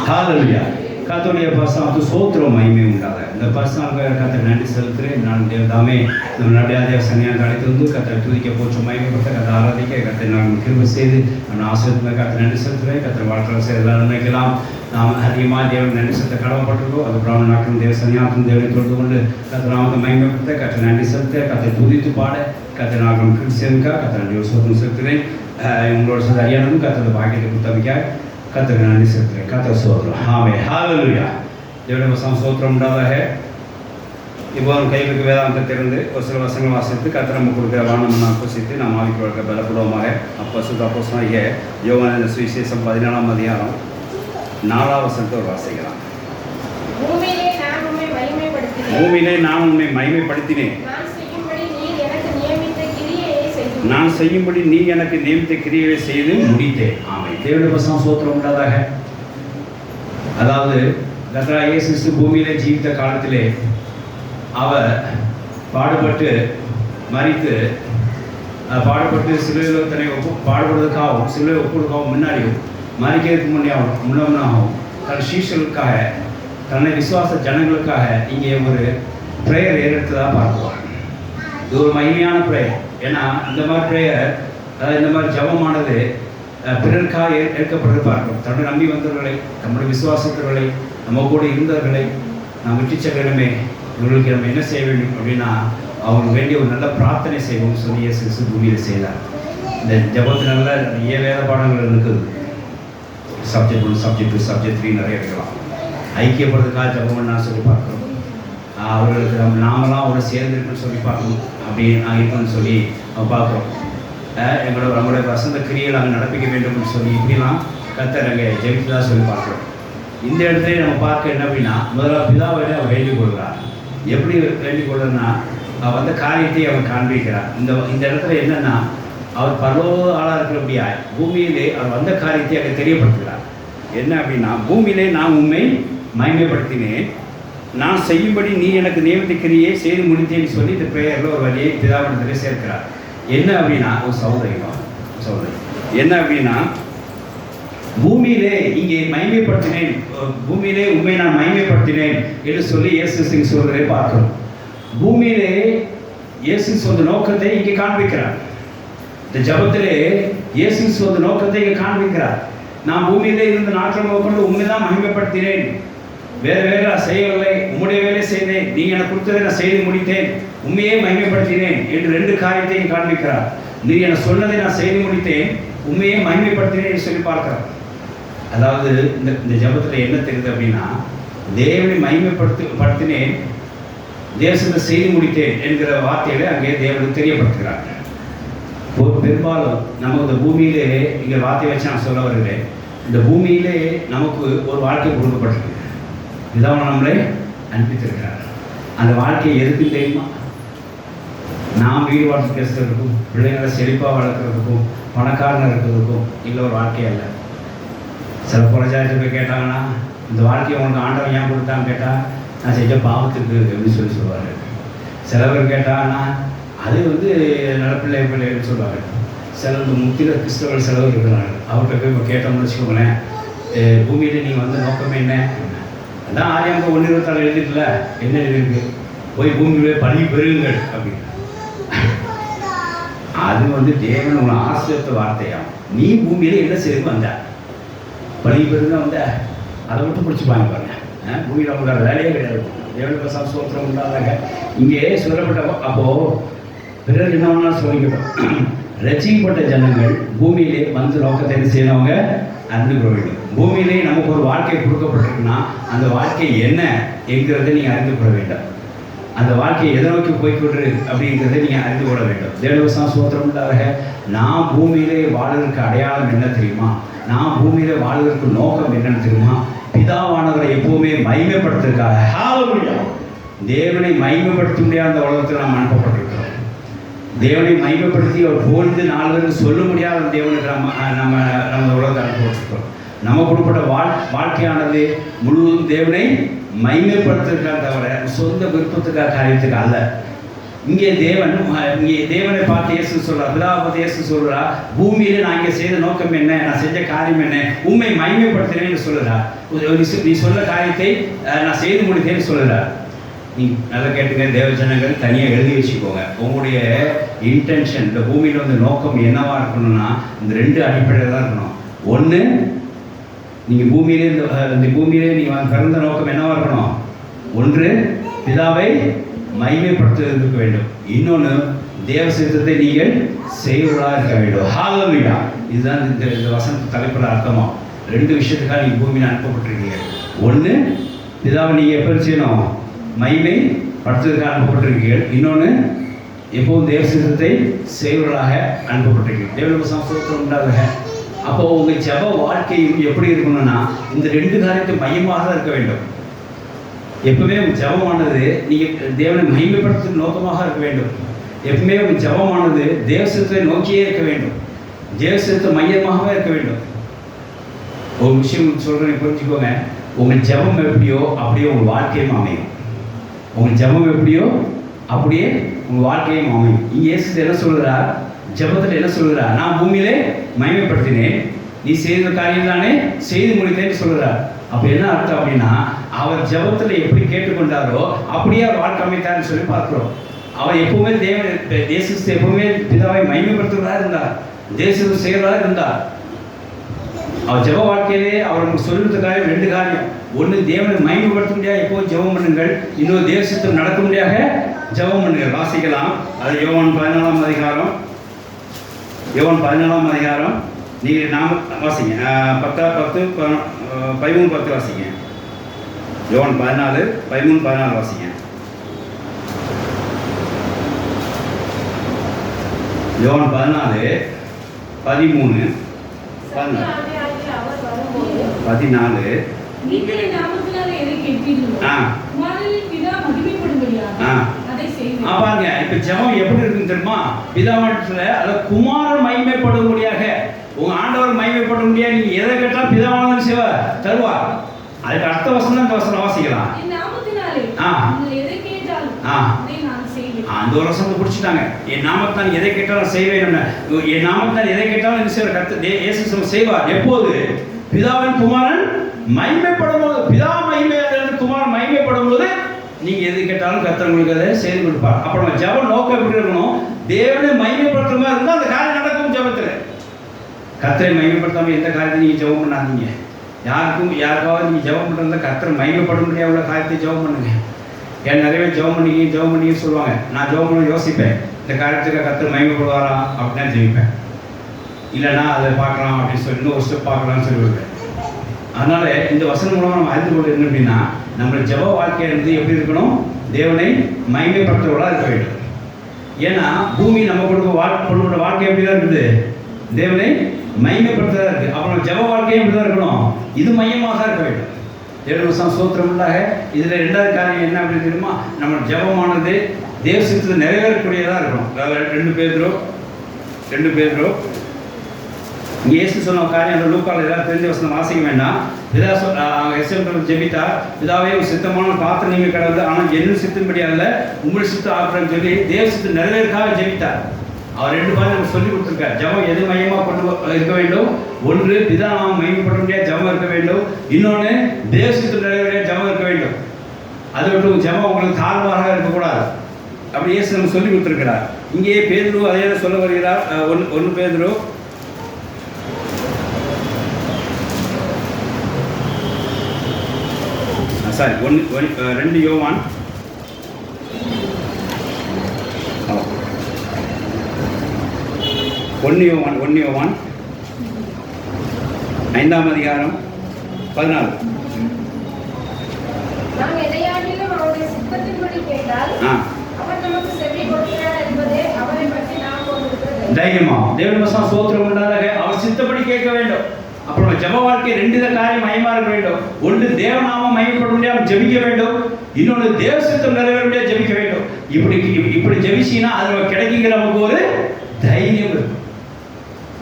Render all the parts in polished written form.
ஹalleluya. கர்த்தருடைய பரிசுத்த ஸ்தோத்திரம் மகிமை உண்டாக. இந்த பரிசுத்த கர்த்தருக்கு நன்றி செலுத்துகிறேன். நான் தேவதாமே நம்ம நடையாதே சனியாக அழைத்து வந்து கர்த்தரை துதிக்க போற்று மகிமைப்பட்ட கர்த்தரை ஆராதிக்க கர்த்தரை நான் கிருபை செய்து நான் ஆசீர்வாதமாக கர்த்தரை நன்றி செலுத்துகிறேன். கர்த்தரை வாழ்க்கையில் செய்ய எல்லாரும் நினைக்கலாம். நாம் அதிகமாக தேவன் நன்றி செலுத்த கடமைப்பட்டிருக்கோம். அதுக்கப்புறம் நாட்களும் தேவ சனியாற்றும் தேவனை தொழுது கொண்டு கர்த்தரை வந்து மகிமைப்படுத்த கர்த்தரை நன்றி செலுத்த கர்த்தரை துதித்து பாட கர்த்தரை நாட்களும் கிருபை செய்துக்கா கர்த்தரை நன்றி சோதனை செலுத்துகிறேன். உங்களோட சேர்ந்து அறியானதும் கர்த்தரை பாக்கியத்தை கொடுத்தமைக்காக கர்த்தருக்கு நன்றி செலுத்துகிறேன். கர்த்தர் ஸ்தோத்திரம். ஆமென். ஹalleluya. தேவனுடைய ஸ்தோத்திரம் உண்டாதாக. இப்போ கைகளுக்கு வேதாந்தத்தை திறந்து ஒரு சில வசனங்கள் வாசித்து கர்த்தர் நமக்கு கொடுக்கிற வானத்தை நாம் புசித்து நாம் ஆவிக்கு வளர்க்க பலப்படுவோமாக. அப்போஸ்தலனாகிய யோவானின் சுவிசேஷம் 14ஆம் அதிகாரம் 4ஆம் வசனத்தை ஒரு வாசிக்கலாம். பூமியிலே நான் உம்மை மகிமைப்படுத்தினேன். நான் செய்யும்படி நீ எனக்கு நியமித்த கிரியையை செய்து முடித்தேன். ஆமென். தேவனுடைய வசனம் ஸ்தோத்திரம் உண்டாதாக. அதாவது கர்த்தராகிய இயேசு கிறிஸ்து பூமியிலே ஜீவித்த காலத்திலே அவர் பாடுபட்டு மரித்து பாடுபட்டு சிலுவையில் தன்னை பாடுபடுவதற்காகவும் சிலுவை ஒப்புவதற்காகவும் முன்னாடியும் மரிக்கிறதுக்கு முன்னாகவும் தன் சீஷர்களுக்காக தன்னை விசுவாச ஜனங்களுக்காக இங்கே ஒரு ப்ரேயர் ஏறெடுத்ததாக பார்க்குவார். இது ஒரு மகிமையான ப்ரேயர். ஏன்னா இந்த மாதிரி ப்ரேயர், அதாவது இந்த மாதிரி ஜபமானது பிறருக்காக ஏற்கப்பட்டு பார்க்கிறோம். தன்னுடைய நம்பி வந்தவர்களை, நம்முடைய விசுவாசத்தவர்களை, நம்ம கூட இருந்தவர்களை நாம் விட்டு செல்லணுமே, இவர்களுக்கு நம்ம என்ன செய்ய வேண்டும் அப்படின்னா அவங்களுக்கு வேண்டிய ஒரு நல்ல பிரார்த்தனை செய்வோம் சொல்லி இயேசு கிறிஸ்து பூமியில் செய்தார். இந்த ஜபத்தினால நிறைய வேத பாடங்கள் இருக்குது. சப்ஜெக்ட் 1, சப்ஜெக்ட் 2, சப்ஜெக்ட் 3 நிறைய இருக்கலாம். ஐக்கியப்படுறதுக்காக ஜபம் பண்ணா சொல்லி பார்க்குறோம். அவர்களுக்கு நாமெல்லாம் அவரை சேர்ந்துருக்குன்னு சொல்லி பார்க்கணும், அப்படி நான் இருக்குன்னு சொல்லி பார்க்குறோம். நம்மளுடைய வசந்த கிரியை நாங்கள் நடப்பிக்க வேண்டும்னு சொல்லி இப்படிலாம் கர்த்தர் அங்கே ஜெபித்ததாக சொல்லி பார்க்குறோம். இந்த இடத்துல நம்ம பார்க்க என்ன அப்படின்னா, முதல்ல பிதாவை அவர் வேண்டிக் கொள்கிறார். எப்படி வேண்டிக் கொள்ளுன்னா வந்த காரியத்தை அவர் காண்பிக்கிறார். இந்த இடத்துல என்னென்னா அவர் பரலோக ஆளாக இருக்கிறபடியா பூமியிலே அவர் வந்த காரியத்தை அங்கே தெரியப்படுத்துகிறார். என்ன அப்படின்னா, பூமியிலே நான் உண்மை மகிமைப்படுத்தினேன், நான் செய்யும்படி நீ எனக்கு நியமித்த கிரியை செய்து முடித்தேன்னு சொல்லி இந்த பிரேயரில் ஒரு வழியை பிதாவிடத்திலே சேர்க்கிறார். என்ன அப்படின்னா ஒரு சகோதரி என்ன அப்படின்னா, பூமியிலே இங்கே மகிமைப்படுத்தினேன், பூமியிலே உண்மை நான் மகிமைப்படுத்தினேன் என்று சொல்லி இயேசு சிங் சொல்வதை பார்க்கிறோம். பூமியிலே இயேசு சொந்த நோக்கத்தை இங்கே காண்பிக்கிறார். இந்த ஜபத்திலே இயேசு சொந்த நோக்கத்தை இங்கே காண்பிக்கிறார். நான் பூமியிலே இருந்த நாட்கள் கொண்டு உண்மைதான் மகிமைப்படுத்தினேன், வேறு வேலை செய்யவில்லை, உம்முடைய வேலை செய்தேன், நீ எனக்கு கொடுத்ததை நான் செய்து முடித்தேன், உண்மையே மகிமைப்படுத்தினேன் என்று 2 காரியத்தையும் காண்பிக்கிறார். நீ எனக்கு சொன்னதை நான் செய்து முடித்தேன், உண்மையே மகிமைப்படுத்தினேன் என்று சொல்லி பார்க்கிறார். அதாவது இந்த ஜபத்தில் என்ன தெரியுது அப்படின்னா, தேவனை மகிமைப்படுத்தினேன், தேசத்தை செய்து முடித்தேன் என்கிற வார்த்தைகளை அங்கே தேவனுக்கு தெரியப்படுத்துகிறார். பெரும்பாலும் நம்ம இந்த பூமியிலே இங்கே வார்த்தை வச்சு நான் சொல்ல வருகிறேன். இந்த பூமியிலே நமக்கு ஒரு வாழ்க்கை கொடுக்கப்பட்டிருக்கு. இதான் நம்மளை அனுப்பித்திருக்கிறார். அந்த வாழ்க்கையை எதுக்கு தெரியுமா? நாம் வீடு வாழ்க்கை பேசுகிறதுக்கும், பிள்ளைங்களை செழிப்பாக வளர்க்குறதுக்கும், பணக்காரங்க இருக்கிறதுக்கும் இல்லை ஒரு வாழ்க்கை அல்ல. சில புறஜாதிக்கு போய் கேட்டாங்கன்னா, இந்த வாழ்க்கையை உனக்கு ஆண்டவன் ஏன் கொடுத்தான்னு கேட்டால், நான் செஞ்ச பாவத்துக்கு அப்படின்னு சொல்லுவார். சில பேர் கேட்டாங்கன்னா அது நல்ல பிள்ளைன்னு சொல்லுவாங்க. சில இந்த முத்திர கிறிஸ்தவர்கள் சிலவர் இருக்கிறாங்க. அவர்கிட்ட போய் இப்போ கேட்டோம்னு வச்சுக்கோங்களேன், பூமியில் நீங்கள் வந்து நோக்கமே என்ன? அதான் ஆரியாங்க 1:26 எழுதிட்டுல என்ன எழுதிருக்கு? போய் பூமியிலே பழி பெறுங்கள் அப்படின்னு. அது தேவன் உங்களை ஆசிரியத்த வார்த்தையாகும். நீ பூமியில என்ன செய்து வந்த? பழி பெருங்க வந்த, அதை மட்டும் பிடிச்சிப்பாங்க பாருங்க. பூமியில் அவங்களோட வேலையே கிடையாது. தேவனுக்கு சோத்திரம் உண்டாதாக இங்கே சொல்லப்பட்ட அப்போது பிறகு என்ன வேணாலும் சொல்லிக்கிட்டோம். ரசிக்கப்பட்ட ஜனங்கள் பூமியிலே வந்து நோக்கத்தை என்ன செய்யறவங்க அறிந்து கொள்ள வேண்டும். பூமியிலே நமக்கு ஒரு வாழ்க்கை கொடுக்கப்பட்டிருக்குன்னா அந்த வாழ்க்கை என்ன என்கிறதை நீங்கள் அறிந்து கொள்ள வேண்டும். அந்த வாழ்க்கையை எதை நோக்கி போய்கொண்டு அப்படிங்கிறத நீங்கள் அறிந்து கொள்ள வேண்டும். தேவனுக்கு ஸ்தோத்திரம் உண்டாக. நான் பூமியிலே வாழ்வதற்கு அடையாளம் என்ன தெரியுமா? நான் பூமியிலே வாழ்வதற்கு நோக்கம் என்னன்னு தெரியுமா? பிதாவானவரை எப்பவுமே மகிமைப்படுத்துறதுக்காக. தேவனை மகிமைப்படுத்த முடியாத அந்த உலகத்தில் நாம் அனுப்பப்பட்டிருக்கிறோம். தேவனை மகிமைப்படுத்தி அவர் புகழ்ந்து 4 பேருக்கு சொல்ல முடியாத தேவனுக்கு நம்ம உலகத்தை அனுப்பப்பட்டிருக்கிறோம். நம்ம கொடுக்கப்பட்ட வாழ்க்கையானது முழுவதும் தேவனை மகிமைப்படுத்துறதுக்காக தவிர சொந்த விருப்பத்துக்காக காரியத்துக்கு அல்ல. இங்கே தேவனை பார்த்து இயேசு சொல்றார், பிதாவை பார்த்து இயேசு சொல்றா, பூமியில நான் இங்கே செய்த நோக்கம் என்ன, நான் செஞ்ச காரியம் என்ன, உண்மை மகிமைப்படுத்தினேன்னு சொல்லுறார். நீ சொல்ல காரியத்தை நான் செய்து முடித்தேன்னு சொல்லுறார். நீ நல்லா கேட்டுங்க, தேவஜனங்கள் தனியாக எழுதி வச்சுக்கோங்க. உங்களுடைய இன்டென்ஷன் இந்த பூமியில் வந்து நோக்கம் என்னவா இருக்கணும்னா இந்த 2 அடிப்படையில் தான் இருக்கணும். ஒன்று, நீங்கள் பூமியிலே நீங்கள் பிறந்த நோக்கம் என்னவா இருக்கணும்? ஒன்று, பிதாவை மகிமைப்படுத்துவதற்கு வேண்டும். இன்னொன்று, தேவ சித்தத்தை நீங்கள் செய்வதாக இருக்க வேண்டும். ஹல்லேலூயா. இதுதான் இந்த வசனத்து தலைப்பில் அர்த்தமா. 2 விஷயத்துக்காக நீங்கள் பூமியில் அனுப்பப்பட்டிருக்கீங்க. ஒன்று, பிதாவை நீங்கள் எப்போ செய்யணும்? மகிமைப்படுத்துவதற்காக அனுப்பப்பட்டிருக்கீர்கள். இன்னொன்று, எப்போதும் தேவ சித்தத்தை செய்வர்களாக அனுப்பப்பட்டிருக்கீர்கள். தேவனுக்கு சந்தோஷம் உண்டாக. அப்போ உங்கள் ஜெப வாழ்க்கையும் எப்படி இருக்கணும்னா இந்த 2 காரியத்தை மையமாக தான் இருக்க வேண்டும். எப்பவுமே உங்கள் ஜெபமானது நீங்கள் தேவனை மகிமைப்படுத்தும் நோக்கமாக இருக்க வேண்டும். எப்பவுமே உங்கள் ஜெபமானது தேவ சித்தத்தை நோக்கியே இருக்க வேண்டும். தேவ சித்தத்தை மையமாகவே இருக்க வேண்டும். ஒரு விஷயம் சொல்கிறேன், புரிஞ்சுக்கோங்க. உங்கள் ஜெபம் எப்படியோ அப்படியே உங்கள் வாழ்க்கையும் அமையும். உங்கள் ஜெபம் எப்படியோ அப்படியே உங்கள் வாழ்க்கையும் அமையும். இங்கே இயேசு என்ன சொல்கிறார்? ஜெபத்தில் என்ன சொல்கிறார்? நான் பூமியிலே மகிமைப்படுத்தினேன், நீ செய்த காரியம் தானே செய்து முடித்தேன்னு சொல்கிறார். அப்போ என்ன அர்த்தம் அப்படின்னா, அவர் ஜெபத்தில் எப்படி கேட்டுக்கொண்டாரோ அப்படியே அவர் வாழ்க்கை அமைத்தார்னு சொல்லி பார்க்குறோம். அவர் எப்பவுமே தேசத்தை எப்பவுமே பிதாவை மகிமைப்படுத்துவதாக இருந்தார், தேசத்தை செய்கிறதாக இருந்தார். அவர் ஜெப வாழ்க்கையிலே அவர் சொல்லித்த காரியம் 2 காரியம். ஒன்று, தேவனை மகிமைப்படுத்த முடியாது எப்போது ஜெபம் பண்ணுங்கள். இன்னொரு தேசத்தில் நடக்க முடியாத ஜெபம் பண்ணுங்கள். வாசிக்கலாம். அது யோவான் 14ஆம் அதிகாரம். யோவான் 14ஆம் அதிகாரம். நீங்கள் நாம வாசிங்க. 10, 13, 10 வாசிங்க. யோவான் 14, 13, 14 வாசிங்க. யோவான் 14, 13, 14. பாருங்க, இப்ப ஜெபம் எப்படி இருக்குன்னு தெரியுமா? பிதாவானத்துல அல்ல குமாரன் மகிமைப்படும்படியாக, உங்க ஆண்டவர் மகிமைப்படும்படியாக நீங்க எதை கேட்டாலும் பிதாவானவர் செய்வார், தருவார். அதுக்கு அடுத்த வசனம் இந்த வசனம் வாசிக்கலாம். அந்த ஒரு வசனத்தை பிடிச்சிட்டாங்க. என் நாமத்தான் எதை கேட்டாலும் செய்வேன். என் நாமத்தான் எதை கேட்டாலும் என்ன செய்வார்? கர்த்தர் இயேசு செய்வார். எப்போது? பிதாவின் குமாரன் மகிமைப்படும் போது. பிதா மகிமையாளர் குமாரன் மகிமைப்படும் போது நீங்க எது கேட்டாலும் கர்த்தர் உங்களுக்கு அதை செய்து கொடுப்பார். அப்ப நம்ம ஜெப நோக்கம் எப்படி இருக்கணும்? தேவனை மகிமைப்படுத்துற மாதிரி இருந்தால் அந்த காரியம் நடக்கும். ஜெபத்தில் கர்த்தரை மகிமைப்படுத்தாம எந்த காரியத்தை நீங்க ஜெபம் பண்ணாதீங்க. யாருக்காவது நீங்க ஜெபம் பண்றதுல கர்த்தர் மகிமைப்படும் முடியாத உள்ள காரியத்தை ஜெபம் பண்ணுங்க. ஏன் நிறைய பேர் ஜெபம் பண்ணிங்கன்னு சொல்லுவாங்க. நான் ஜெபம் பண்ண யோசிப்பேன், இந்த காரியத்துக்கு கர்த்தர் மகிமைப்படுவாரா அப்படின்னு ஜெபிப்பேன். இல்லைன்னா அதை பார்க்கலாம் அப்படின்னு சொல்லி இன்னும் ஒரு ஸ்டெப் பார்க்கலாம்னு சொல்லிவிடுவேன். அதனால இந்த வசனம் மூலமாக நம்ம அறிந்து கொண்டு என்ன அப்படின்னா, நம்ம ஜெப வாழ்க்கையிலிருந்து எப்படி இருக்கணும்? தேவனை மகிமைப்படுத்துவதாக இருக்க வேண்டும். ஏன்னா பூமி நம்ம கொடுக்க வாழ்க்கை எப்படி தான் இருக்குது? தேவனை மகிமைப்படுத்துவதாக இருக்குது. அப்புறம் ஜெப வாழ்க்கையும் எப்படி தான் இருக்கணும்? இது மையமாக தான் இருக்க வேண்டும். தேவனுக்கு ஸ்தோத்திரம் உண்டாக. இதில் 2வது காரியம் என்ன அப்படின்னு தெரியுமா? நம்ம ஜெபமானது தேவ சித்தத்தை நிறைவேறக்கூடியதாக இருக்கணும். அதாவது 2 பேதுரு இயேசு சொன்ன காரியம் அந்த லூக்காவில் ஏதாவது தெரிஞ்ச வசனம் வாசிக்க வேண்டாம். பிதா எஸ்எம் ஜெபித்தார், பிதாவே ஒரு சித்தமான பாத்திரம் நீங்கள் கிடந்து, ஆனால் என்ன சித்தம்படி அல்ல உங்கள் சித்தம் ஆக்குறன்னு சொல்லி தேவ சித்தம் நிறைவேற்காக ஜெபித்தார். அவர் 2 பாதை நம்ம சொல்லி கொடுத்துருக்கார். ஜபம் எது மையமாக கொண்டு இருக்க வேண்டும்? ஒன்று, பிதா நாம் மையப்பட முடியாது ஜபம் இருக்க வேண்டும். இன்னொன்று, தேவ சித்தம் நிறைவேறிய ஜபம் இருக்க வேண்டும். அது மட்டும் ஜபம் உங்களுக்கு தாழ்வாக இருக்கக்கூடாது. அப்படி இயேசு நம்ம சொல்லி கொடுத்துருக்கிறார். இங்கேயே பேதுரு அதே சொல்ல வருகிறார். 1 பேதுரு சாரி 2 யோவான் 1 யோவான் 5ஆம் அதிகாரம் 14. நாம் எதையாகிலும் அவருடைய சித்தத்தின்படி கேட்டால் அவர் நமக்கு செவி கொடுக்கிறார் என்பதே அவரை பற்றி நாம் கொண்டிருக்கிறது தைரியமா. தேவனுக்கு ஸ்தோத்திரம் உண்டாக. அவர் சித்தப்படி கேட்க வேண்டும். அப்புறம் ஜெப வாழ்க்கை 2 காரியம் மையமா இருக்க வேண்டும். ஒன்று, தேவநாமம் மையப்பட முடியாது ஜெபிக்க வேண்டும். இன்னொன்று, தேவ சித்தம் நிறைவேற முடியாது ஜெபிக்க வேண்டும். இப்படி ஜெபிச்சினா அது கிடைக்குங்கிற நமக்கு ஒரு தைரியம் இருக்கும்.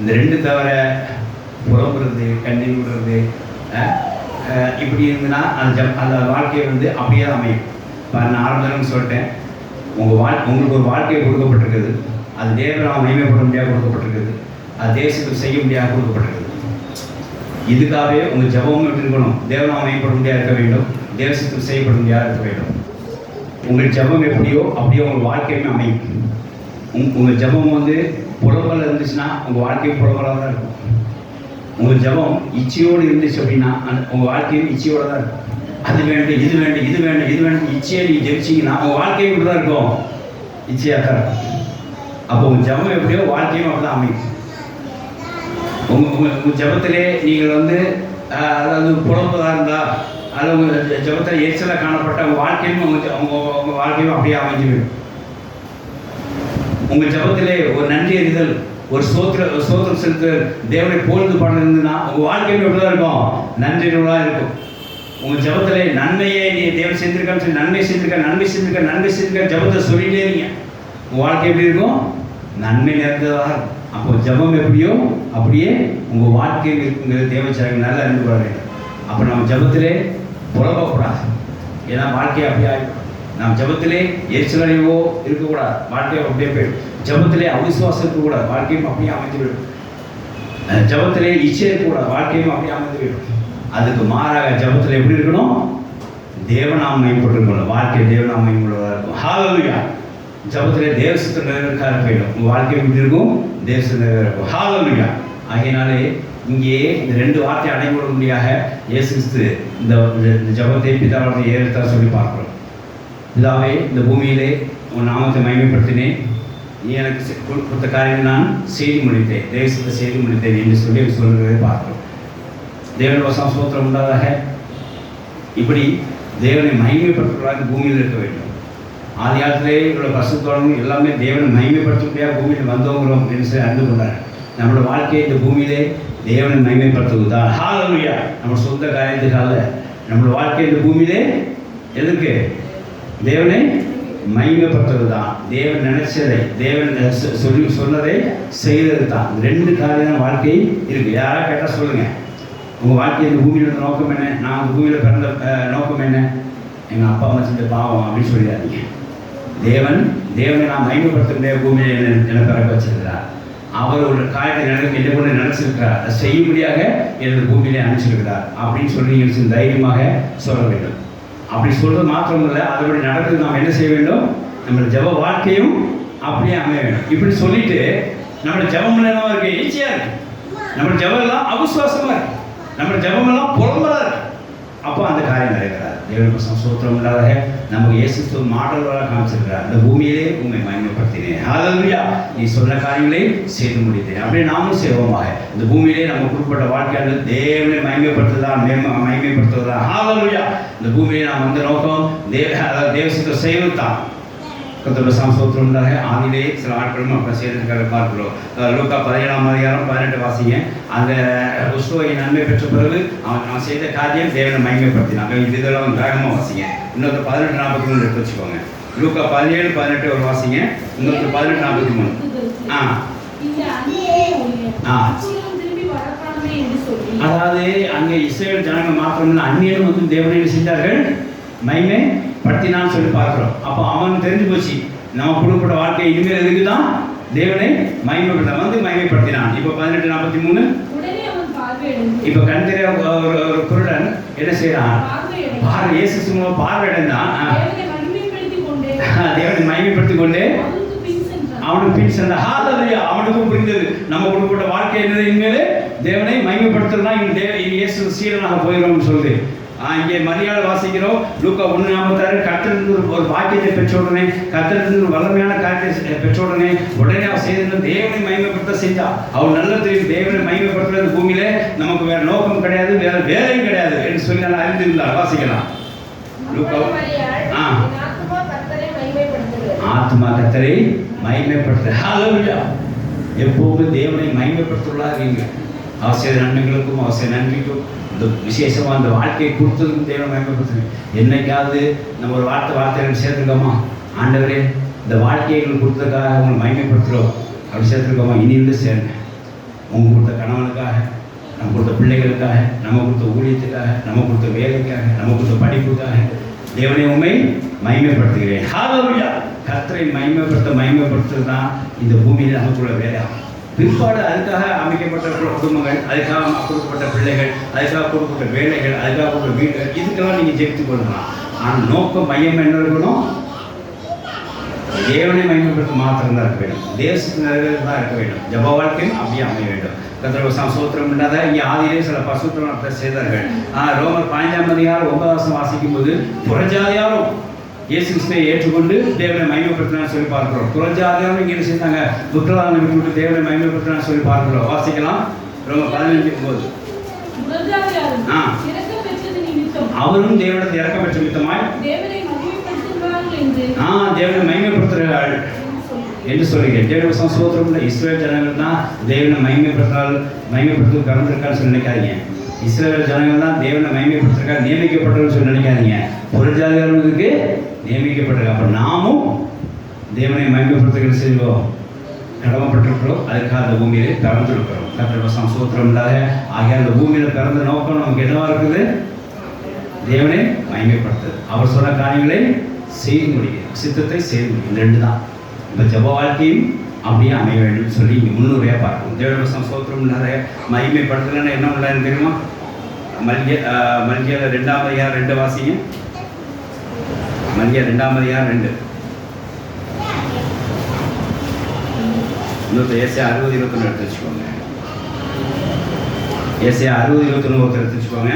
இந்த 2 தவிர புறம்புறது, கண்ணீர் விடுறது இப்படி இருந்துன்னா அந்த வாழ்க்கையை வந்து அப்படியே அமையும். நான் ஆரம்பத்தில் சொல்லிட்டேன், உங்களுக்கு ஒரு வாழ்க்கை கொடுக்கப்பட்டிருக்குது. அது தேவனால் மகிமைப்பட முடியாது கொடுக்கப்பட்டிருக்குது. அது தேசத்துக்கு செய்ய முடியாது கொடுக்கப்பட்டிருக்குது. இதுக்காகவே உங்கள் ஜெபமும் எப்படி இருக்கணும்? தேவனால் மகிமைப்பட முடியாது இருக்க வேண்டும், தேசத்துக்கு செய்யப்பட முடியாது இருக்க வேண்டும். உங்கள் ஜெபம் எப்படியோ அப்படியே உங்கள் வாழ்க்கையுமே அமையும். உங்கள் ஜெபம் புலம்பல் இருந்துச்சுன்னா உங்கள் வாழ்க்கையும் புலம்பலாக தான் இருக்கும். உங்கள் ஜெபம் இச்சையோடு இருந்துச்சு அப்படின்னா உங்கள் வாழ்க்கையும் இச்சையோடு தான் இருக்கும். அது வேண்டும், இது வேண்டும், இது வேண்டும், இது வேண்டும், இச்சையை நீங்கள் ஜெபிச்சிங்கன்னா உங்கள் வாழ்க்கையும் இப்படி தான் இருக்கும், இச்சையாக தான் இருக்கும். அப்போ உங்கள் ஜெபம் எப்படியோ வாழ்க்கையும் அப்படி தான் அமையும். உங்கள் ஜெபத்திலே நீங்கள் அதாவது புலம்பதாக இருந்தால் அது உங்கள் ஜெபத்தில் எரிச்சலாக காணப்பட்ட உங்கள் வாழ்க்கையும் உங்கள் வாழ்க்கையும் அப்படியே அமைஞ்சிடும். உங்கள் ஜெபத்திலே ஒரு நன்றி அறிதல், ஒரு சோத்திரம் செலுத்தல், தேவனை புகழ்ந்து பாடல் இருந்ததுன்னா உங்கள் வாழ்க்கையும் எப்படி தான் இருக்கும்? நன்றிகளாக இருக்கும். உங்கள் ஜெபத்திலே நன்மையே நீ தேவன் செஞ்சிருக்கான்னு சொல்லி நன்மை செஞ்சிருக்க ஜெபத்தை சொல்லிட்டே இருங்க. உங்கள் வாழ்க்கை எப்படி இருக்கும்? நன்மை நிறைந்ததாக இருக்கும். அப்போ ஜெபம் எப்படியோ அப்படியே உங்கள் வாழ்க்கையில் இருக்குங்கிறது தேவச்சாரங்க நல்லா அறிந்து கொள்ள வேண்டும். அப்போ நம்ம ஜெபத்திலே புலம்பக்கூடாது. ஏன்னா வாழ்க்கையை அப்படியே ஆகிடும். நாம் ஜெபத்திலே எரிச்சலடைவோ இருக்கக்கூடாது, வாழ்க்கையை அப்படியே போயிடும். ஜெபத்திலே அவிசுவாசம் இருக்கக்கூடாது, வாழ்க்கையும் அப்படியே அமைந்து விடும். ஜெபத்திலே இச்சை இருக்கக்கூடாது, வாழ்க்கையும் அப்படியே அமைந்து விடும். அதுக்கு மாறாக ஜெபத்தில் எப்படி இருக்கணும்? தேவநாமம் மகிமைப்பட்டிருக்கணும். வாழ்க்கை தேவநாமம் மகிமையுள்ளதாக இருக்கும். ஹல்லேலூயா. ஜெபத்திலே தேவசத்தை நிறைவேற்ற வேண்டும். உங்கள் வாழ்க்கை எப்படி இருக்கும்? தேவசத்தை நிறைவேறும். ஹல்லேலூயா. ஆகையினாலே இங்கே இந்த 2 வார்த்தை அடைமுறையாக இயேசு கிறிஸ்து இந்த ஜெபத்தை பிதாவாகிய ஏறெடுத்தார் சொல்லி பார்க்கிறோம். பிதாவே, இந்த பூமியிலே உன் நாமத்தை மகிமைப்படுத்தினேன், நீ எனக்கு கொடுத்த காரியம் நான் செய்து முடித்தேன், தேசத்தை செய்து முடித்தேன் என்று சொல்லி சொல்கிறதை பார்க்கிறோம். தேவனுடைய சோத்திரம் உண்டாதாக. இப்படி தேவனை மகிமைப்படுத்துவதாக பூமியில் இருக்க வேண்டும். ஆதி காலத்திலே இவ்வளோ பசுத்தோடனும் எல்லாமே தேவனை மகிமைப்படுத்த முடியாது பூமியில் வந்தவங்களும் என்று சொல்லி அறிந்து கொண்டார். நம்மளோட வாழ்க்கையை இந்த பூமியிலே தேவனை மகிமைப்படுத்துவது தான். ஹல்லேலூயா. நம்ம சொந்த காரியத்துக்காக நம்மளோட வாழ்க்கை இந்த பூமியிலே எதுக்கு? தேவனை மகிமைப்படுத்துவது தான். தேவன் நினைச்சதை, தேவன் சொன்னதை செய்கிறது தான். 2 காரியம் வாழ்க்கை இருக்குது. யாராவது கேட்டால் சொல்லுங்கள், உங்கள் வாழ்க்கை இந்த பூமியில் இருந்த நோக்கம் என்ன? நான் அந்த பூமியில் பிறந்த நோக்கம் என்ன? எங்கள் அப்பா அம்மா செஞ்ச பாவம் அப்படின்னு சொல்லிடாதீங்க. தேவனை நான் மகிமைப்படுத்த முடியாத பூமியில் என்ன பிறக்க வச்சிருக்கிறார். அவர் ஒரு காரியத்தை என்ன கொண்டு நினைச்சிருக்கிறார், அதை செய்யும்படியாக எனது பூமியிலே அனுப்பிச்சிருக்கிறார் அப்படின்னு சொல்லி தைரியமாக சொல்ல வேண்டும். அப்படி சொல்கிறது மாத்திரமில்லை, அதோடைய நடக்குது நாம் என்ன செய்ய வேண்டும்? நம்மளோட ஜெப வாழ்க்கையும் அப்படியே அமைய வேண்டும். இப்படி சொல்லிட்டு நம்மளோட ஜெபம் என்னவா இருக்கு? ஈஸியாக இருக்கு. நம்மளோட ஜெபம் எல்லாம் அவிசுவாசமாக இருக்கு, நம்மளோட ஜெபம் எல்லாம் புலம்பலாக இருக்கு. அப்போ அந்த காரியம் நிறைவேறாது. தேவனுக்கு சோத்திரம் உண்டாதாக நமக்கு இயேசு மாடல்களாக காமிச்சிருக்கிறார். இந்த பூமியிலே உண்மை மகிமைப்படுத்தினேன், ஹல்லேலூயா, நீ சொன்ன காரியங்களை செய்து முடித்தேன். அப்படியே நாமும் செய்வோமாக. இந்த பூமியிலே நம்ம குறிப்பிட்ட வாழ்க்கையானது தேவனை மகிமைப்படுத்துவதா. ஹல்லேலூயா. இந்த பூமியிலே நாம் வந்த நோக்கம் தேவசத்தை செய்வது தான். கர்த்தருடைய சோத்திரம் உண்டாக. ஆதியிலே சில ஆட்களும் அப்புறம் செய்திருக்காக பார்க்கிறோம். லூக்கா 17:18 வாசிங்க. அந்த உஸ்ரோவை நன்மை பெற்ற பிறகு அவன் செய்த காரியம் தேவனை மகிமைப்படுத்தினாங்க. இதெல்லாம் வேகமாக வாசிங்க. இன்னொரு 18:43 எடுத்து வச்சுக்கோங்க. லூக்கா 17:18 ஒரு வாசிங்க. இன்னொரு 18:43. அதாவது அங்கே இஸ்ரவேல் ஜனங்கள் மாத்திரமில்லை, அந்நியரும் தேவனை செஞ்சார்கள், மகிமை படுத்தினான்னு சொல்லி பார்க்குறோம். அப்போ அவன் தெரிஞ்சு போச்சு, நம்ம குடும்பப்பட்ட வாழ்க்கை இனிமேல் எதுக்கு தான்? தேவனை மகிமைப்படுத்த மகிமைப்படுத்தினான். இப்போ 18:43. இப்போ கண் தெரியாத ஒரு குருடன் என்ன செய்யறான்? இயேசு பார்வையடைந்தான். தேவனை மகிமைப்படுத்திக் கொண்டு அவனுக்கு பின் சென்றான். ஹல்லேலூயா. அவனுக்கும் புரிந்தது நம்ம குடும்பப்பட்ட வாழ்க்கை என்னது? இனிமேல் தேவனை மகிமைப்படுத்துறதுனா இயேசு சீடனாக போயிடும்னு சொல்லுது. இங்கே மரியாதை வாசிக்கிறோம். லூக்கா 1:46. கர்த்தரிலிருந்து ஒரு வாக்கியத்தை பெற்ற உடனே, கர்த்தரிலிருந்து ஒரு வல்லமையான காரியத்தை பெற்ற உடனே அவர் செய்த தேவனை மகிமைப்படுத்த செஞ்சா. அவர் நல்ல தெரியும், தேவனை மகிமைப்படுத்துறது பூமியில நமக்கு வேற நோக்கம் கிடையாது, வேற வேலையும் கிடையாது என்று சொல்லி நான் அறிந்திருந்தார். வாசிக்கலாம். லூக்கா ஆத்மா கர்த்தரை மகிமைப்படுத்த. ஹல்லேலூயா. எப்போதும் தேவனை மகிமைப்படுத்துவதாக அவர் செய்த நன்மைகளுக்கும் அவர் செய்த நன்றிக்கும் இந்த விசேஷமாக அந்த வாழ்க்கையை கொடுத்ததுக்கும் தேவனை மகிமைப்படுத்துங்க. என்னைக்காவது நம்ம ஒரு வார்த்தைகள் சேர்த்துருக்கோமா? ஆண்டவரே, இந்த வாழ்க்கையை எங்களுக்கு கொடுத்ததுக்காக உங்களை மகிமைப்படுத்துகிறோம் அப்படி சேர்த்துருக்கோமா? இனியிருந்து சேருங்க. உங்க கொடுத்த கணவனுக்காக, நம்ம கொடுத்த பிள்ளைகளுக்காக, நம்ம கொடுத்த ஊழியத்துக்காக, நம்ம கொடுத்த வேலைக்காக, நம்ம கொடுத்த படிப்புக்காக தேவனை உண்மை மகிமைப்படுத்துகிறேன். ஹல்லேலூயா. கர்த்தரை மகிமைப்படுத்துறது தான் இந்த பூமியில் நமக்குள்ள வேலையாகும். பிற்பாடு அதுக்காக அமைக்கப்பட்ட குடும்பங்கள், அதுக்காக கொடுக்கப்பட்ட பிள்ளைகள், அதுக்காக கொடுக்கப்பட்ட வேலைகள், அதுக்காக கொடுத்த வீடுகள், இதுக்கெல்லாம் நீங்கள் ஜெயித்து கொள்ளலாம். ஆனால் நோக்கம் மையம் என்ன இருக்கணும்? தேவனை மகிமைப்படுத்த மாத்திரம் தான் இருக்க வேண்டும். தேசத்தின் தான் இருக்க வேண்டும். ஜப வாழ்க்கையும் அப்படியே அமைய வேண்டும். கர்த்தருக்கு ஸ்தோத்திரம் இல்லாத இங்கே ஆதியிலே சில பரிசுத்தவான்களை செய்தார்கள். ரோமர் 15:9 வாசிக்கும் போது புறஜாதியாரும் இயேசு கிறிஸ்துவை ஏற்றுக்கொண்டு தேவனை மகிமைப்படுத்தினான்னு சொல்லி பார்க்கிறோம். புறஜாதியாரும் இங்கே என்ன செய்தாங்க? புத்திரவாதம் விட்டு தேவனை மகிமைப்படுத்தினான்னு சொல்லி பார்க்கிறோம். வாசிக்கலாம். ரோமர் 15:9. அவரும் தேவனத்தை இறக்க பெற்ற நிமித்தமாய் தேவனை மகிமைப்படுத்துகிறார்கள் என்று சொல்லுகிறேன். தேவனுடைய ஸ்தோத்திரம். இஸ்ரவேல் ஜனங்கள் தான் தேவனை மகிமைப்படுத்த கலந்துருக்கான்னு சொல்லி நினைக்காதீங்க. இஸ்ரவேல் ஜனங்கள் தான் தேவனை மகிமைப்படுத்துறதுக்காக நியமிக்கப்பட்டவர்கள் சொல்லி நினைக்காதீங்க. புறஜாதிகளுக்கு நியமிக்கப்பட்டிருக்க. அப்போ நாமும் தேவனை மகிமைப்படுத்துகிற செய்வோம் கடமைப்பட்டிருக்கிறோம். அதுக்காக அந்த பூமியிலே பிறந்திருக்கிறோம். கர்த்தருக்கு ஸ்தோத்திரம் இல்லாத ஆகிய அந்த பூமியில் பிறந்த நோக்கம் நமக்கு என்னவா இருக்குது? தேவனை மகிமைப்படுத்துது. அவர் சொன்ன காரியங்களை செய்து முடியும், சித்தத்தை செய்து முடியும். இந்த ரெண்டு தான். இப்போ ஜப வாழ்க்கையும் அப்படியே அமைய வேண்டும் சொல்லி இங்கே முன்னுரையாக பார்க்கணும். தேவனுடைய ஸ்தோத்திரம் இல்லாத மகிமைப்படுத்தலன்னு என்ன உள்ளாருன்னு தெரியுமா? மல்கியா 2 வாசிங்க. மல்கியா 2 இன்னொருத்தர் ஏசியா 60:21 எடுத்து வச்சுக்கோங்க. ஏசியா 60:21 ஒருத்தர் எடுத்து வச்சுக்கோங்க.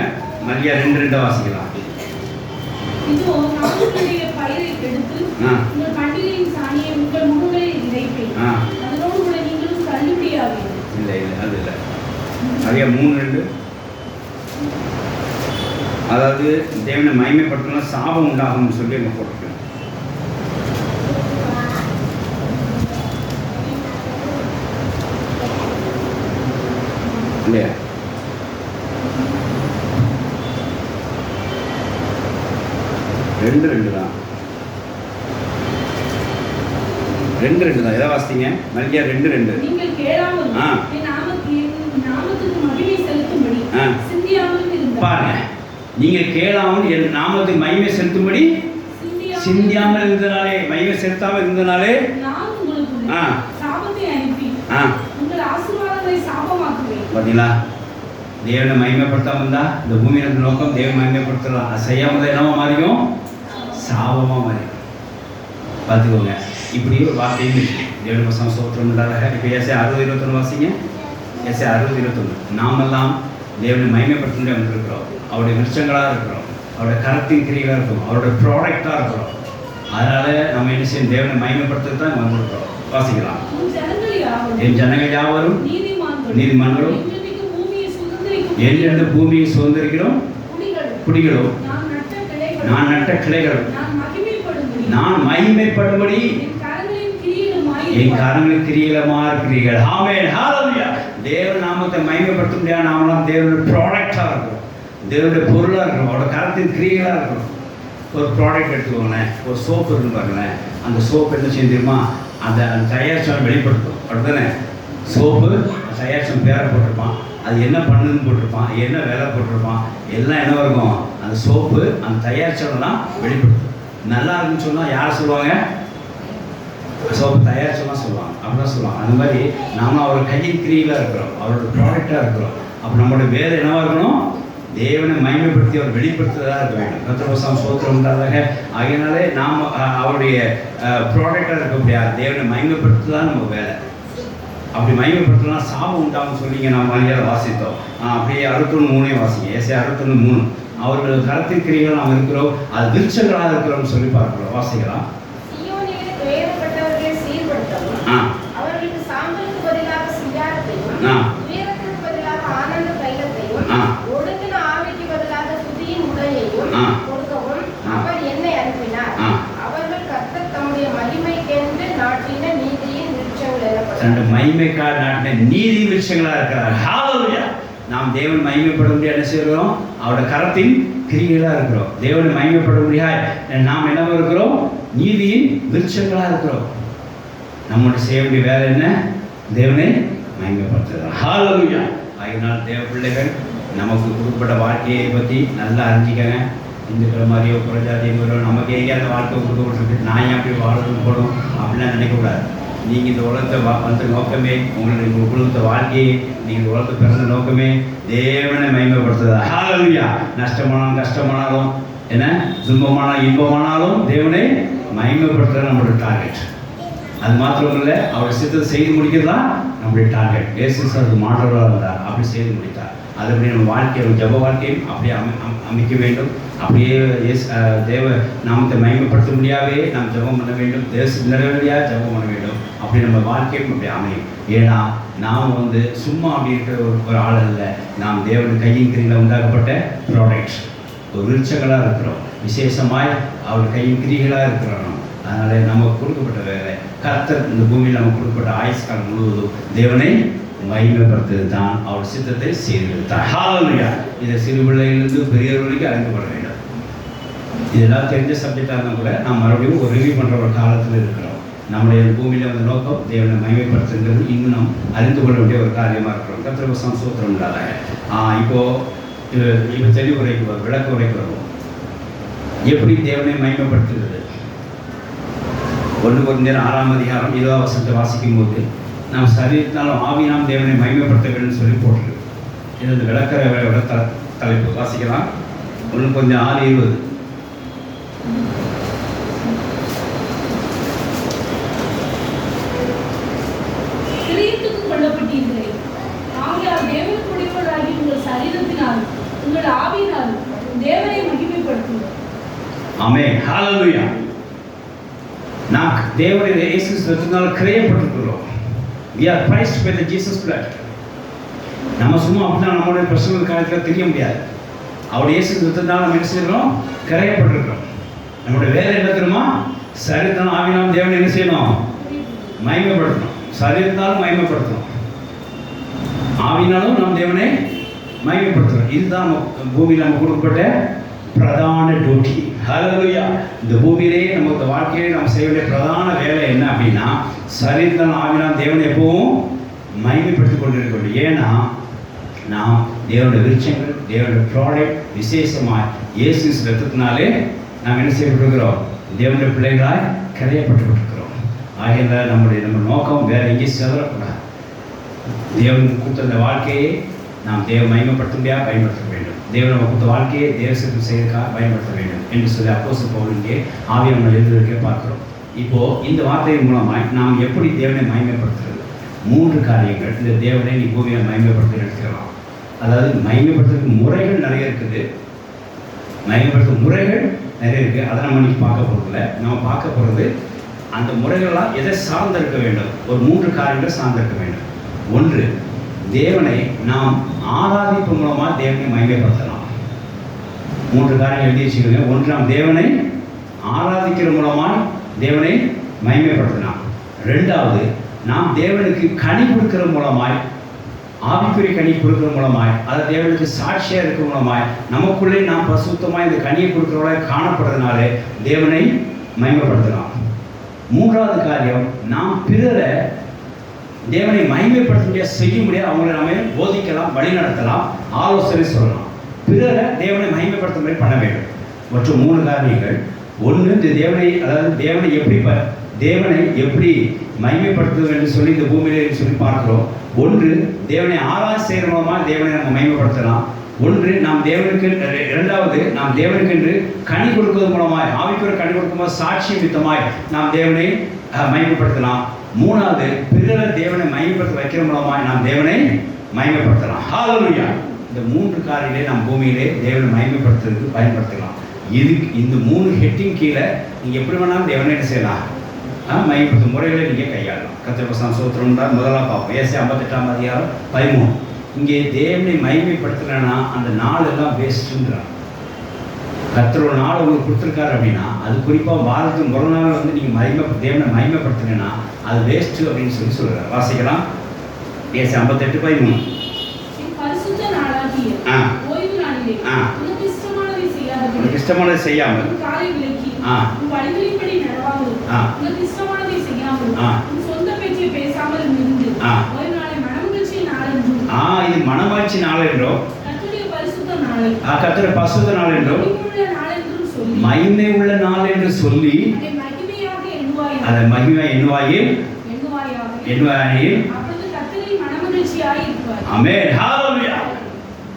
மல்கியா 2 வாசிக்கலாம். இதோ நான் உங்களுடைய பயிரை கெடுத்து உங்கள் பண்டிகையின் சாணியை உங்கள் முகங்களில் விதைப்பேன். அதனோடு கூட நீங்களும் தள்ளுபடியாவீர்கள். இல்லை அது இல்லை. மல்கியா 3:2. அதாவது தேவனை மகிமைப்படுத்தினா சாபம் உண்டாகும்னு சொல்லி அங்கே போட்டிருக்கேன். இல்லையா? ரெண்டு தான். 2 தான். எதை வாசித்தீங்க? மல்கியா 2. நீங்கள் கேளாமல் என் நாமத்துக்கு மகிமை செலுத்தும்படி சிந்தியாமல் இருந்தால் பாருங்க. நீங்கள் கேளாமல் என் நாமத்துக்கு மகிமை செலுத்தும்படி சிந்தியாமல் இருந்தனாலே, மகிமை செலுத்தாமல் இருந்தனாலே நான் உங்களுக்கு சாபத்தை அனுப்பி உங்கள் ஆசீர்வாதங்களை சாபமாக்குவேன். பார்த்தீங்களா? தேவனை மகிமைப்படுத்தாமல் இருந்தால் இந்த பூமியின் நோக்கம் தேவனை மகிமைப்படுத்தலாம். அது செய்யாமல் என்னவா மாறியும்? சாபமாக மாறிடும். பார்த்துக்கோங்க. இப்படி ஒரு வார்த்தையும் இருக்கு. தேவனுடைய ஸ்தோத்திரம் இல்லாத இப்போ ஏசியா 60:21 வாசிங்க. ஏசியா 60:21. நாமெல்லாம் தேவனை மகிமைப்படுத்த வந்திருக்கிறோம். அவருடைய விருட்சங்களாக இருக்கிறோம். அவருடைய கரத்தின் கிரிகளாக இருக்கும். அவருடைய ப்ராடக்டாக இருக்கிறோம். அதனால் நம்ம என்ன செய்யும்? தேவனை மகிமைப்படுத்த தான் வந்திருக்கிறோம். வாசிக்கலாம். என் ஜனங்கள் யாவரும் நீதிமான்களும் என்றென்று பூமியை சுதந்திரிக்கிறோம் குடிகளும் நான் நட்ட கிளைகளும் நான் மகிமைப்படும்படி என் கரங்களின் கிரியலமா இருக்கிறீர்கள். ஆமென், ஹல்லேலூயா. தேவ நாமத்தை மகிமைப்படுத்த முடியாது. நாமெல்லாம் தேவனுடைய ப்ராடக்டாக இருக்கிறோம். தேவனுடைய பொருளாக இருக்கிறோம். அவரோட கரத்தின் கிரியலாக இருக்கிறோம். ஒரு ப்ராடக்ட் எடுத்துக்கோங்களேன். ஒரு சோப்பு இருக்குன்னு பாருங்களேன். அந்த சோப்பு என்ன செய்ய தெரியுமா? அந்த தயாரிச்சவன் வெளிப்படுத்தும். அப்படித்தானே? சோப்பு தயாரிச்சவன் பேரை போட்டிருப்பான். அது என்ன பண்ணுதுன்னு போட்டிருப்பான். என்ன வேலை போட்டிருப்பான். எல்லாம் என்ன இருக்கும்? அந்த சோப்பு அந்த தயாரிச்சவன்லாம் வெளிப்படுத்தும். நல்லா இருக்குன்னு சொன்னால் யார் சொல்லுவாங்க? சோப்பு தயாரிச்சவன் சொல்லுவாங்க. அப்படிதான் சொல்லுவாங்க. அந்த மாதிரி நாம அவரோட கையின் கிரியலாக இருக்கிறோம். அவரோட ப்ராடக்டாக இருக்கிறோம். அப்போ நம்மளோட வேலை என்னவா இருக்கணும்? தேவனை மகிமைப்படுத்தி அவர் வெளிப்படுத்துவதாக இருக்க வேண்டும். கர்த்தருக்கு ஸ்தோத்திரம் உண்டாதாக. ஆகையினாலே நாம் அவருடைய ப்ராடக்டாக இருக்க முடியாது. தேவனை மகிமைப்படுத்துதான் நம்ம வேலை. அப்படி மகிமைப்படுத்தலாம் சாபம் உண்டாகும் சொல்லிங்க. நாம் மலையாள வாசித்தோம். அப்படியே 61:3 வாசிங்க. ஏசியா 61:3. அவர்கள் கரத்தின் கிரிகள் நாம் இருக்கிறோம். அது விருட்சங்களாக இருக்கிறோம்னு சொல்லி பார்க்கிறோம். வாசிக்கலாம். அவர்களுக்கு சாம்பலுக்கு பதிலாக சிங்காரத்தையும் வீரத்துக்கு பதிலாக ஆனந்த தைலத்தையும் ஒடுங்கின ஆவிக்கு பதிலாக துதியின் உடையையும் கொடுக்கவும் அவர் என்னை அனுப்பினார். அவர்கள் கர்த்தர் தம்முடைய மகிமைக்கென்று நாட்டின நீதியின் விருட்சங்கள் எனப்படும். மகிமைக்காக நாட்டின நீதி விருட்சங்களா இருக்கிறார். ஹல்லேலூயா. நாம் தேவன் மகிமைப்படும் என்ன செய்கிறோம்? அவருடைய கரத்தின் கிரிகளா இருக்கிறோம். தேவனை மகிமைப்படும் முடியாது நாம் என்னவா இருக்கிறோம்? நீதியின் விருட்சங்களா இருக்கிறோம். நம்மளுடைய செய்ய வேண்டிய வேலை என்ன? தேவனை மகிமைப்படுத்துகிறோம். ஹல்லேலூயா. அதனால் தேவ பிள்ளைகள் நமக்கு கொடுக்கப்பட்ட வாழ்க்கையை பற்றி நல்லா அறிஞ்சிக்கங்க. இந்துக்கிற மாதிரியோ புறஜாதியங்களோ நமக்கு எங்கேயாவது வாழ்க்கை கொடுக்கப்பட்டிருக்கு, நான் ஏன் அப்படி வாழணும் போடும் அப்படிலாம் நினைக்கக்கூடாது. நீங்கள் இந்த உலகத்தை வந்த நோக்கமே, உங்களுடைய குடும்பத்தை வாழ்க்கையே, நீங்கள் இந்த உலகத்தை பிறந்த நோக்கமே தேவனை மகிமைப்படுத்துதா. ஹல்லேலூயா. நஷ்டமானாலும் கஷ்டமானாலும் என்ன துன்பமானாலும் இன்பமானாலும் தேவனை மகிமைப்படுத்துறது நம்மளுடைய டார்கெட். அது மாத்திரம் இல்லை, அவர் சித்தத்தை செய்து முடிக்கிறதா நம்முடைய டார்கெட். இயேசு அது மாற்றவராக இருந்தார், அப்படி செய்து முடித்தார். அது அப்படி நம்ம வாழ்க்கையை ஜப வாழ்க்கையும் அப்படியே அமைக்க வேண்டும். அப்படியே தேவ நாமத்தை மகிமைப்படுத்த முடியாவே நாம் ஜபம் பண்ண வேண்டும். தேச நிறைவேறியாக ஜபம் பண்ண வேண்டும். அப்படி நம்ம வாழ்க்கையும் அப்படி அமையும். ஏன்னா நாம் சும்மா அப்படி இருக்கிற ஒரு ஆள் இல்லை. நாம் தேவன் கையின் கிரியில் உண்டாக்கப்பட்ட ப்ராடக்ட், ஒரு விருட்சங்களாக இருக்கிறோம். விசேஷமாய் அவர் கையின் கிரிகளாக இருக்கிறோம். அதனால் நமக்கு கொடுக்கப்பட்ட வேலை கர்த்தர் இந்த பூமியில் நமக்கு கொடுக்கப்பட்ட ஆயுஷ்காலம் முழுவதும் தேவனை மகிமைப்படுத்துவது தான் அவர் சித்தத்தை செய்திருந்தார். ஹல்லேலூயா. இதை சிறு பிள்ளைகளிலிருந்து பெரியவர்களுக்கு அறிந்து கொள்ள வேண்டும். இதெல்லாம் தெரிஞ்ச சப்ஜெக்டாக இருந்தால் கூட நாம் மறுபடியும் ஒரு ரிவ்யூ பண்ணுற ஒரு காலத்தில் இருக்கிறோம். நம்முடைய பூமியில் நோக்கம் தேவனை மகிமைப்படுத்துங்கிறது இன்னும் நாம் அறிந்து கொள்ள வேண்டிய ஒரு காரியமாக இருக்கிறோம். கர்த்தருக்கு ஸ்தோத்திரம் உண்டாதாக. இப்போ தெளிவுரைக்கு வரும், விளக்க உரைக்கு வருவோம். எப்படி தேவனை மகிமைப்படுத்துகிறது? 1 கொரிந்தியர் 6ஆம் அதிகாரம் 20ஆம் வசனத்தை வாசிக்கும் போது நாம் சரீரத்தினாலும் ஆவியினாலும் தேவனை மகிமைப்படுத்த வேண்டும் சொல்லி போட்டிருக்கு. இது விளக்கிற தலைப்பு வாசிக்கலாம். 1 கொரிந்தியர் 6:20. கிறிஸ்துவுக்கு கொல்லப்பட்டீர்களே, ஆகையால் தேவனுக்கு உடையவர்களாகி உங்கள் சரீரத்தினால் உங்கள் ஆவியினால் தேவனை மகிமைப்படுத்துங்கள். ஆமென். ஹல்லேலூயா. நாம் தேவனுடைய இயேசு கிறிஸ்துவினால் கிரியப்பட்டிருக்கிறோம். We are priced by the Jesus blood. நம்ம சும்மா அப்படின்னா நம்மளுடைய பர்சனல் காரியத்தில் தெரிய முடியாது. அவருடைய இயேசு கிறிஸ்துவினால் நம்ம என்ன செய்கிறோம்? கிரியப்பட்டிருக்கிறோம். நம்மளுடைய வேலை என்ன தெரியுமா? சரீரத்தினால் ஆவியினாலும் தேவனை என்ன செய்யணும்? மகிமைப்படுத்தணும். சரீரத்தினாலும் மகிமைப்படுத்தணும், ஆவியினாலும் நாம் தேவனை மகிமைப்படுத்தணும். இதுதான் பூமியில் நம்ம கொடுக்கப்பட்ட பிரதான டியூட்டி. ஹல்லேலூயா. இந்த பூமியிலே நமக்கு வாழ்க்கையிலே நாம் செய்ய வேண்டிய பிரதான வேலை என்ன அப்படின்னா, சரீரத்தினால் ஆவியினால் தேவனை எப்பவும் மகிமைப்படுத்திக் கொண்டிருக்க வேண்டும். ஏன்னா நாம் தேவனுடைய விருட்சங்கள், தேவனுடைய ப்ராடக்ட். விசேஷமாக இயேசு ரத்தத்தினாலே நாம் என்ன செய்யப்பட்டிருக்கிறோம்? தேவனுடைய பிள்ளைகளாய் கரையப்பட்டுருக்கிறோம். ஆகையால் நம்ம நோக்கம் வேற எங்கேயும் செதறக்கூடாது. தேவன் கொடுத்த அந்த வாழ்க்கையை நாம் தேவ மகிமைப்படுத்த முடியாது பயன்படுத்த வேண்டும். தேவன் நம்ம கொடுத்த வாழ்க்கையை தேவசத்துக்கு செய்யறதுக்காக பயன்படுத்த வேண்டும் என்று சொல்லி அப்போஸ்தலர் பவுல் இங்கே ஆவியானவர் எழுதுவதற்கே பார்க்கிறோம். இப்போது இந்த வார்த்தையின் மூலமாய் நாம் எப்படி தேவனை மகிமைப்படுத்துறது? 3 காரியங்கள் இந்த தேவனை நீ பூமியை மகிமைப்படுத்த எடுத்துக்கலாம். அதாவது மகிமைப்படுத்துறதுக்கு முறைகள் நிறைய இருக்குது. மகிமைப்படுத்தும் முறைகள் நிறைய இருக்குது. அதை நம்ம இன்னைக்கு பார்க்க போகிறதில்ல. நம்ம பார்க்க போகிறது அந்த முறைகள்லாம் எதை சார்ந்திருக்க வேண்டும்? ஒரு 3 காரியங்கள் சார்ந்திருக்க வேண்டும். 1, தேவனை நாம் ஆராதிப்பு மூலமாக தேவனை மகிமைப்படுத்தலாம். 3 காரியம் எழுதி வச்சுக்கோங்க. 1, நாம் தேவனை ஆராதிக்கிற மூலமாக தேவனை மகிமைப்படுத்தலாம். 2வது, நாம் தேவனுக்கு கனி கொடுக்கிற மூலமாய், ஆவிக்குரிய கனி கொடுக்கிற மூலமாய், அதை தேவனுக்கு சாட்சியாக இருக்கிற மூலமாய், நமக்குள்ளே நாம் பரிசுத்தமாக இந்த கனியை கொடுக்கிறவர்களாக காணப்படுறதுனால தேவனை மகிமைப்படுத்தலாம். 3வது காரியம், நாம் பிறரை தேவனை மகிமைப்படுத்த முடியாது, செய்ய முடியாது, அவங்களை நாம போதிக்கலாம், வழி நடத்தலாம், ஆலோசனை சொல்லலாம். பிறரை தேவனை மகிமைப்படுத்த மாதிரி பண்ண வேண்டும். மற்றும் 3 காரியங்கள். 1, இந்த தேவனை எப்படி மகிமைப்படுத்துவது என்று சொல்லி இந்த பூமியிலே சொல்லி பார்க்கிறோம். 1, தேவனை ஆராய்ச்சி செய்கிற மூலமாக தேவனை நம்ம மகிமைப்படுத்தலாம். 1, நாம் தேவனுக்கு. 2வது, நாம் தேவனுக்கு என்று கனி கொடுப்பது மூலமாய், ஆவிக்குரிய கனி கொடுக்கும்போது சாட்சி மித்தமாய் நாம் தேவனை மகிமைப்படுத்தலாம். 3வது, பிறரை தேவனை மகிமைப்படுத்த வைக்கிற மூலமாய் நாம் தேவனை மகிமைப்படுத்தலாம். ஹல்லேலூயா. இந்த 3 காரியங்களை நாம் பூமியிலே தேவனை மகிமைப்படுத்துறதுக்கு பயன்படுத்தலாம். இந்த 3 ஹெட்டிங் கீழே நீங்கள் எப்படி வேணாலும் தேவனை என்ன செய்யலாம்? மகிமைப்படுத்தும் முறைகளை நீங்கள் கையாளலாம். கர்த்தருக்கு ஸ்தோத்திரம். முதலாக பார்ப்போம். ஏசாயா 58ஆம் அதிகாரம் 13. இங்கே தேவனை மகிமைப்படுத்தலைன்னா அந்த நாள் எல்லாம் வேஸ்ட்டுன்றான். கர்த்தர் ஒரு நாள் உங்களுக்கு கொடுத்துருக்காரு அப்படின்னா, அது குறிப்பாக வாரத்துக்கு ஒரு நாள் நீங்கள் தேவனை மகிமைப்படுத்தினா அது வேஸ்ட்டு அப்படின்னு சொல்லுறாரு. வாசிக்கலாம். ஏசாயா 58:13. உனக்கு இஷ்டமானதை செய்யாமல், இது மனமாட்சி நாள் என்றோ, கர்த்தருடைய பரிசுத்த நாள் என்றோ, மகிமை உள்ள நாள் என்று சொல்லி அதை மகிமையாக எண்ணுவாயாக. அதை மகிமை எண்ணுவாயில் எண்ணுவாயாக. அப்பொழுது கர்த்தரில் மனமகிழ்ச்சியாய் இருப்பார். ஆமென். ஹalleluya.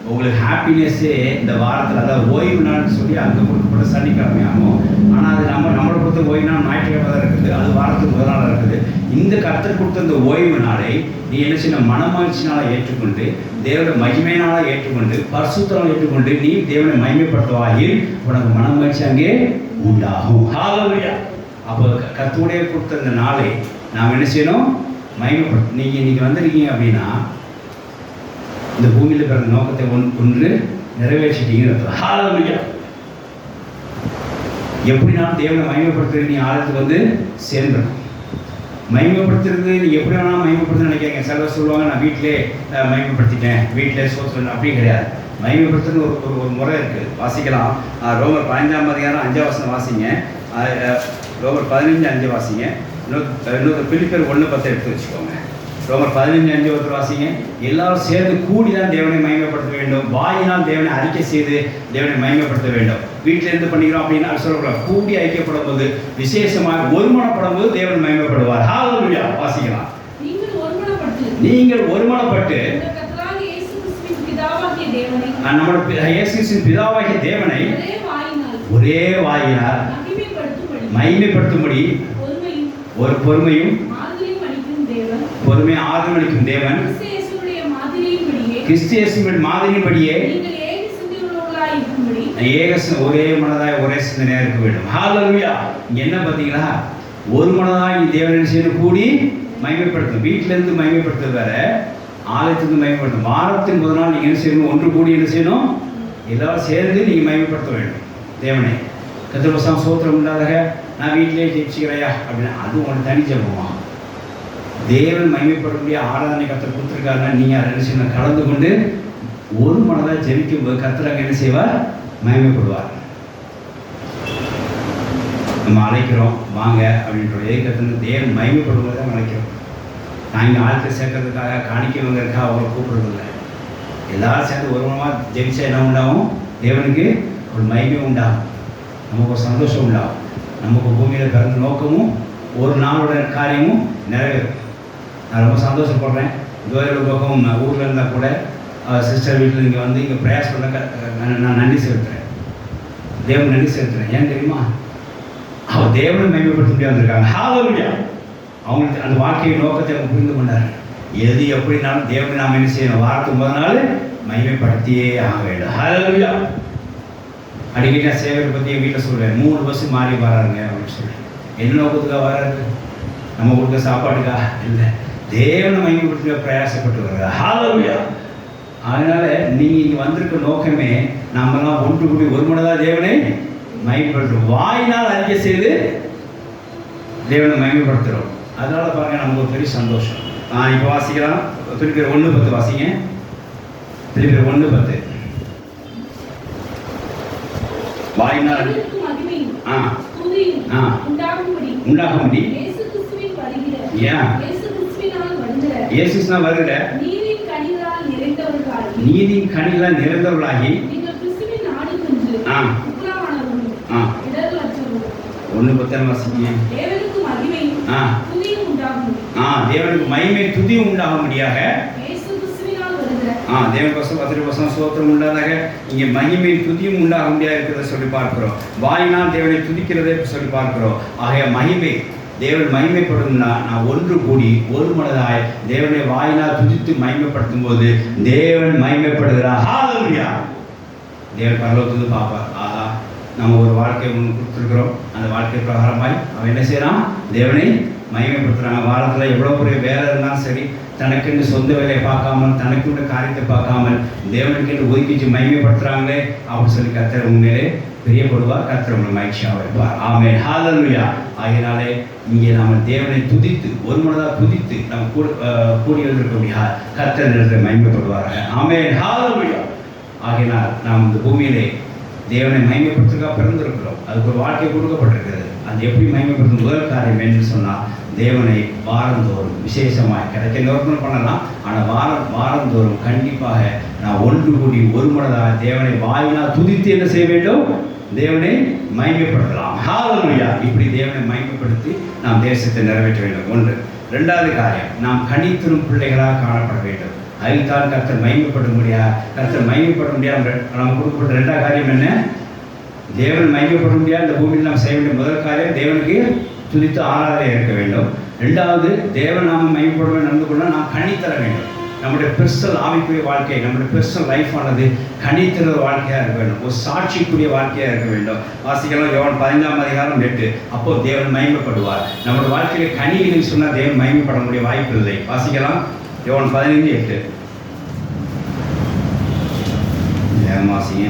உங்களுக்கு ஹாப்பினஸ்ஸே இந்த வாரத்தில், அதாவது ஓய்வு நாள்னு சொல்லி அங்கே கொடுக்கப்பட்ட சனிக்கிழமை ஆகும். ஆனால் அது நம்மளை பொறுத்த ஓய்வு நாள் ஞாயிற்றுக்கிழமை தான் இருக்குது, அது வாரத்துக்கு முதல் நாள் இருக்குது. இந்த கர்த்தர் கொடுத்த இந்த ஓய்வு நாளை நீ என்ன செய்யணும்? மனமகிழ்ச்சினால ஏற்றுக்கொண்டு, தேவனை மகிமையினால ஏற்றுக்கொண்டு, பரிசுத்தனால ஏற்றுக்கொண்டு நீ தேவனை மகிமைப்படுத்துவாயில் உனக்கு மனமகிழ்ச்சி அங்கே உண்டாகும். ஹalleluya. அப்போ கர்த்தருடைய கொடுத்த இந்த நாளை நாம் என்ன செய்யணும்? மகிமைப்படுத்த. நீங்கள் இன்னைக்கு வந்திருக்கீங்க அப்படின்னா இந்த பூமியில் பிறந்த நோக்கத்தை ஒன்று நிறைவேற்றிட்டீங்க. ஹalleluya. எப்படினாலும் தேவனை மகிமைப்படுத்துறது நீ ஆழத்துக்கு வந்து சேர்ந்துடும். மகிமைப்படுத்துறது நீ எப்படி வேணாலும் மகிமைப்படுத்த நினைக்கிறீங்க. சிலர் சொல்லுவாங்க நான் வீட்டிலே மகிமைப்படுத்திட்டேன், வீட்டிலே சோத்து, அப்படி கிடையாது. மகிமைப்படுத்துறது ஒரு முறை இருக்குது. வாசிக்கலாம். ரோமர் 15 வாசிங்க. ரோமர் 15:5 வாசிங்க. இன்னொரு பிலிப்பியர் 1:10 எடுத்து வச்சுக்கோங்க. ரோமர் 15:5 வாசிங்க. எல்லாரும் சேர்ந்து கூடி தான் தேவனை மகிமைப்படுத்த வேண்டும். வாயினால் தேவனை அறிக்கை செய்து தேவனை மகிமைப்படுத்த வேண்டும். வீட்டில் இருந்து பண்ணிக்கிறோம் அப்படின்னு சொல்லக்கூடாது. கூடி ஐக்கியப்படும் போது, விசேஷமாக ஒருமனப்படும் போது தேவன் மகிமைப்படுவார். ஹalleluya. வாசிக்கலாம். நீங்கள் ஒருமனப்பட்டு நம்முடைய இயேசு கிறிஸ்துவின் பிதாவாகிய தேவனை ஒரே வாயினால் மகிமைப்படுத்தும்படி ஒரு பொறுமையும் ஆதரவளிக்கும் தேவன் கிறிஸ்து இயேசுவின் மாதிரியின்படியே ஒரே மனதாய் ஒரே சிந்தனையா இருக்க வேண்டும். ஹalleluya. என்ன பார்த்தீங்களா? ஒரு மனதாய் நீ தேவனை செய்து கூடி மகிமைப்படுத்தும். வீட்டில இருந்து மகிமைப்படுத்துறது வேற, ஆலயத்திலிருந்து மகிமைப்படுத்தும். வாரத்தின் முதல் நாள் நீங்க என்ன செய்யணும்? ஒன்று கூடி என்ன செய்யணும்? எல்லாரும் சேர்ந்து நீங்க மகிமைப்படுத்த வேண்டும் தேவனை. கர்த்தர் சோத்திரம் உண்டாதாக நான் வீட்டிலேயே ஜெயிச்சுக்கிறையா அப்படின்னா அது உங்களுக்கு தனி ஜெபமா? தேவன் மகிமைப்படக்கூடிய ஆராதனை கர்த்தர் கொடுத்துருக்காருன்னா நீங்கள் அதை என்ன செய்யணும்? கலந்து கொண்டு ஒரு மனதாக ஜெபிக்கும் போது கர்த்தர் அங்கே என்ன செய்வார்? மகிமைப்படுவார். நம்ம அழைக்கிறோம் வாங்க அப்படின்ற ஏக்கத்தின் தேவன் மகிமைப்படும் போது தான் அழைக்கிறோம். நான் இங்கே ஆழ்த்தை சேர்க்கறதுக்காக காணிக்கவங்கிறதுக்காக அவரை கூப்பிடுறதில்லை. எல்லாரும் சேர்ந்து ஒரு மனமாக ஜெபிச்சா என்ன உண்டாகும்? தேவனுக்கு ஒரு மகிமை உண்டாகும், நமக்கு ஒரு சந்தோஷம் உண்டாகும், நமக்கு பூமியில் பிறந்த நோக்கமும் ஒரு நாளோட காரியமும் நிறைவேறும். நான் ரொம்ப சந்தோஷப்படுறேன். இதுவரை பக்கம் ஊரில் இருந்தால் கூட சிஸ்டர் வீட்டில் இங்கே வந்து இங்கே பிரயாஸ் பண்ண நான் நன்றி செலுத்துகிறேன். தேவன் நன்றி செலுத்துகிறேன். ஏன் தெரியுமா? அவர் தேவனை மகிமைப்படுத்த முடியாது வந்திருக்காங்க. ஹalleluya. அவங்களுக்கு அந்த வாழ்க்கையை நோக்கத்தை அவங்க புரிந்து கொண்டார். எது எப்படினாலும் தேவனை நாம் என்ன செய்யணும்? வாரத்துக்கு முதல் நாள் மகிமைப்படுத்தியே ஆக வேண்டும். ஹalleluya. அடிக்கடி நான் சேவரை பற்றி என் வீட்டில் சொல்கிறேன். 3 பஸ் மாறி வராருங்க அப்படின்னு சொல்லி. என்ன நோக்கத்துக்காக வராரு? நம்ம கொடுத்த சாப்பாட்டுக்கா இல்லை, தேவனை மகிமைப்படுத்த பிரயாசப்பட்டு வர்றாரு. ஹalleluya. அதனால நீங்கள் இங்கே வந்திருக்க நோக்கமே நாமெல்லாம் ஒன்று கூடி ஒரு மனதாக தேவனை மகிமைப்படுத்துகிறோம். வாயினால் அறிக்கை செய்து தேவனை மகிமைப்படுத்துகிறோம். அதனால பாருங்க நமக்கு ஒரு பெரிய சந்தோஷம். இப்போ வாசிக்கலாம். பிலிப்பியர் 1:10 வாசிங்க. பிலிப்பியர் 1:10. வாயினால் உண்டாகும்படி இயேசுனா வருகிற நீதியின் கனிகளால் நிறைந்தவர்களாகி 1:10 வாசிங்க. தேவனுக்கு மகிமை துதி உண்டாகும்படியாக தேவனுக்கு 10% சோத்திரம் உண்டாதாக இங்கே மகிமை துதியும் உண்டாக முடியாது இருக்கிறத சொல்லி பார்க்கிறோம். வாயினால் தேவனை துதிக்கிறதே சொல்லி பார்க்கிறோம். ஆகைய மகிமை தேவன் மகிமைப்படும்னா நான் ஒன்று கூடி ஒரு மனதாய் தேவனை வாயினால் துதித்து மகிமைப்படுத்தும் போது தேவன் மகிமைப்படுகிறார். ஹalleluya. தேவன் பரலோகத்துக்கு பார்ப்பார். ஆஹா, நம்ம ஒரு வாழ்க்கை ஒன்று கொடுத்துருக்குறோம். அந்த வாழ்க்கை பிரகாரமாய் அவன் என்ன செய்யறான்? தேவனை மகிமைப்படுத்துகிறாங்க. வாரத்தில் எவ்வளோ பெரிய வேலை இருந்தாலும் சரி, தனக்குன்னு சொந்த வேலையை பார்க்காமல், தனக்குன்னு காரியத்தை பார்க்காமல் தேவனுக்கு ஒதுக்கிச்சு மகிமைப்படுத்துகிறாங்களே அப்படின்னு சொல்லி கர்த்தர் உண்மையிலே பிரியப்படுவார். கர்த்தர் உங்களை மகிழ்ச்சியாக வைப்பார். ஆமென். ஹalleluya. ஆகினாலே இங்கே நாம் தேவனை துதித்து ஒரு மனதாக துதித்து நம்ம கூடி வந்திருக்கக்கூடிய கர்த்தர் நிலத்தில் மகிமைப்படுவார்கள். ஆமென். ஹalleluya. ஆகினால் நாம் இந்த பூமியிலே தேவனை மகிமைப்படுத்துறதுக்காக பிறந்திருக்கிறோம். அதுக்கு ஒரு வாழ்க்கை கொடுக்கப்பட்டிருக்கிறது. அது எப்படி மகிமைப்படுத்தும் முதல் காரியம் என்று சொன்னால் தேவனை வாரந்தோறும் விசேஷமாக கிடைக்க நோக்கம் பண்ணலாம். ஆனால் வாரந்தோறும் கண்டிப்பாக நான் ஒன்று கூடி ஒரு மனதாக தேவனை வாயினால் துதித்து என்ன செய்ய வேண்டும்? தேவனை மகிமைப்படுத்தலாம். ஹல்லேலூயா. இப்படி தேவனை மகிமைப்படுத்தி நாம் தேசத்தை நிறைவேற்ற வேண்டும். ஒன்று. ரெண்டாவது காரியம், நாம் கனித்தரும் பிள்ளைகளாக காணப்பட வேண்டும். அதில்தான் கர்த்தர் மகிமைப்பட முடியாது. கர்த்தர் மகிமைப்பட முடியாது. நம்ம கொடுக்கப்பட்ட ரெண்டாவது காரியம் என்ன? தேவன் மகிமைப்பட முடியாது. இந்த பூமியில் நாம் செய்ய வேண்டிய முதல் காரியம் தேவனுக்கு துதித்து ஆராதனை இருக்க வேண்டும். ரெண்டாவது, தேவன் நாம் மகிமைப்பட நடந்து கொள்ள நாம் கனி தர வேண்டும். நம்முடைய பெர்சனல் ஆவிக்குரிய வாழ்க்கை, நம்முடைய பெர்சனல் லைஃப் ஆனது கனித்திற வாழ்க்கையாக இருக்க வேண்டும். ஒரு சாட்சிக்குரிய வாழ்க்கையாக இருக்க வேண்டும். வாசிக்கலாம் யோவான் 15:8. அப்போ தேவன் மகிமைப்படுவார். நம்முடைய வாழ்க்கையில கனின்னு சொன்னால் தேவன் மகிமைப்பட முடிய வாய்ப்பு இல்லை. வாசிக்கலாம் யோவான் 15:8. வாசிங்க.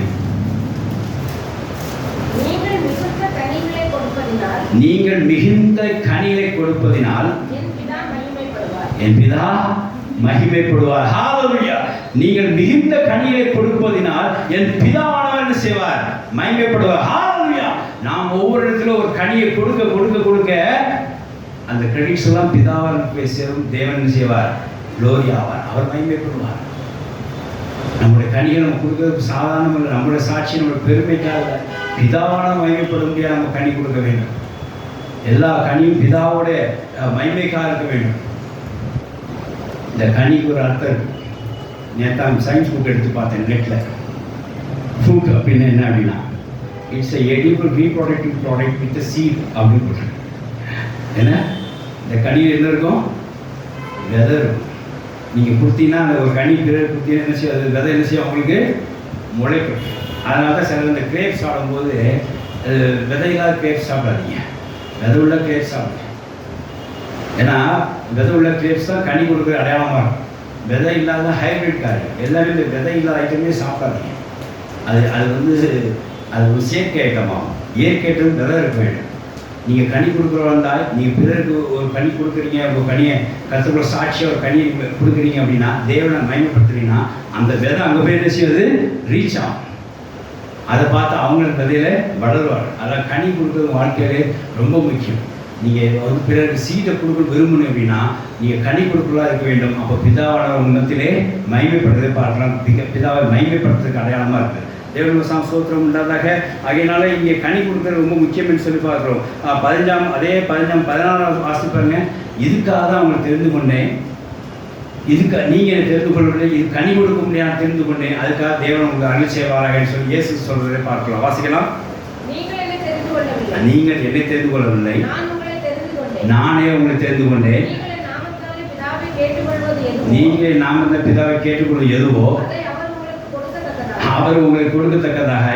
நீங்கள் மிகுந்த கனிகளை கொடுப்பதினால் என் பிதா மகிமைப்படுவார். ஹல்லேலூயா. நீங்கள் மிகுந்த கனிகளை கொடுப்பதினால் என் பிதாவானவர் என்ன செய்வார்? மகிமைப்படுவார். ஹல்லேலூயா. நாம் ஒவ்வொரு இடத்துல ஒரு கனியை கொடுக்க கொடுக்க கொடுக்க அந்த கிரெடிட்ஸ் எல்லாம் பிதாவால் போய் சேரும். தேவன் செய்வார், க்ளோரி ஆவார், அவர் மகிமைப்படுவார். நம்முடைய கனிகள் நம்ம கொடுக்கறது சாதாரணம் இல்லை. நம்முடைய சாட்சி நம்மளுடைய பெருமைக்காக பிதாவான மகிமைப்பட முடியாது. நம்ம கனி கொடுக்க வேண்டும். எல்லா கனியும் பிதாவோட மகிமைக்காக இருக்க வேண்டும். இந்த கனிக்கு ஒரு அர்த்தம் இருக்கு. நேற்று சயின்ஸ் புக் எடுத்து பார்த்தேன் நெட்டில். ஃப்ரூட் அப்படின்னு என்ன அப்படின்னா, it's edible reproductive product with seed அப்படின்னு போட்டு. ஏன்னா இந்த கனியில் என்ன இருக்கும்? விதை இருக்கும். நீங்கள் கொடுத்தீங்கன்னா அந்த ஒரு கனி பிறகு கொடுத்தீங்கன்னா என்ன செய்யும்? அது விதை என்ன செய்யும்? அவங்களுக்கு முளைக்கும். அதனால தான் சில இந்த கிரேப்ஸ் சாப்பிடும்போது விதையில்லாத கிரேப்ஸ் சாப்பிடாதீங்க, விதை உள்ள கிரேப்ஸ் சாப்பிடுங்க. ஏன்னா விதை உள்ள கிரேப்ஸ் தான் கனி கொடுக்குற அடையாளமாக இருக்கும். விதை இல்லாத ஹைப்ரிட் காரியம் எல்லாமே இந்த விதை இல்லாத ஐட்டமே சாப்பிடாதீங்க. அது ஒரு செயற்கை ஐட்டமாகும். இயற்கை ஐட்டம் விதை இருக்க வேண்டும். நீங்கள் கனி கொடுக்குறவந்தால் நீங்கள் பிறருக்கு ஒரு கனி கொடுக்குறீங்க, ஒரு கனியை கற்றுக்குள்ள சாட்சியாக ஒரு கனியை கொடுக்குறீங்க அப்படின்னா, தேவனை மகிமைப்படுத்துறீங்கன்னா அந்த விதை அங்கே போய் என்ன செய்வது? ரீச் ஆகும். அதை பார்த்து அவங்களுக்கு விதையில் வளருவாங்க. அதான் கனி கொடுக்குறது வாழ்க்கையிலே ரொம்ப முக்கியம். நீங்கள் பிறருக்கு சீட்டை கொடுக்க விரும்பணும் அப்படின்னா நீங்கள் கனி கொடுக்கலாம் இருக்க வேண்டும். அப்போ பிதாவோட உன்னத்திலே மகிமைப்படுறதை பார்க்கலாம். பிதாவை மகிமைப்படுத்துறதுக்கு அடையாளமாக இருக்குது. தேவனுக்கு ஸ்தோத்திரம் உண்டாதாக. ஆகையினால இங்கே கனி கொடுக்குறது ரொம்ப முக்கியம்னு சொல்லி பார்க்குறோம். 16 வாசிப்பாருங்க. இதுக்காக தான் அவங்களை தெரிந்து கொண்டேன். இதுக்கு நீங்கள் தெரிந்து கொள்ளவில்லை, இது கனி கொடுக்க முடியாது தெரிந்து கொண்டேன். அதுக்காக தேவன் உங்களுக்கு அருள் செய்வாராக சொல்லி இயேசு சொல்றதை பார்க்கலாம். வாசிக்கலாம். நீங்கள் என்னை தெரிந்து கொள்ளவில்லை, நானே உங்களை தெரிந்து கொண்டேன். நீங்கள் நாமத்தில் பிதாவை கேட்டுக்கொள்வது எதுவோ அவர் உங்களுக்கு கொடுக்கத்தக்கதாக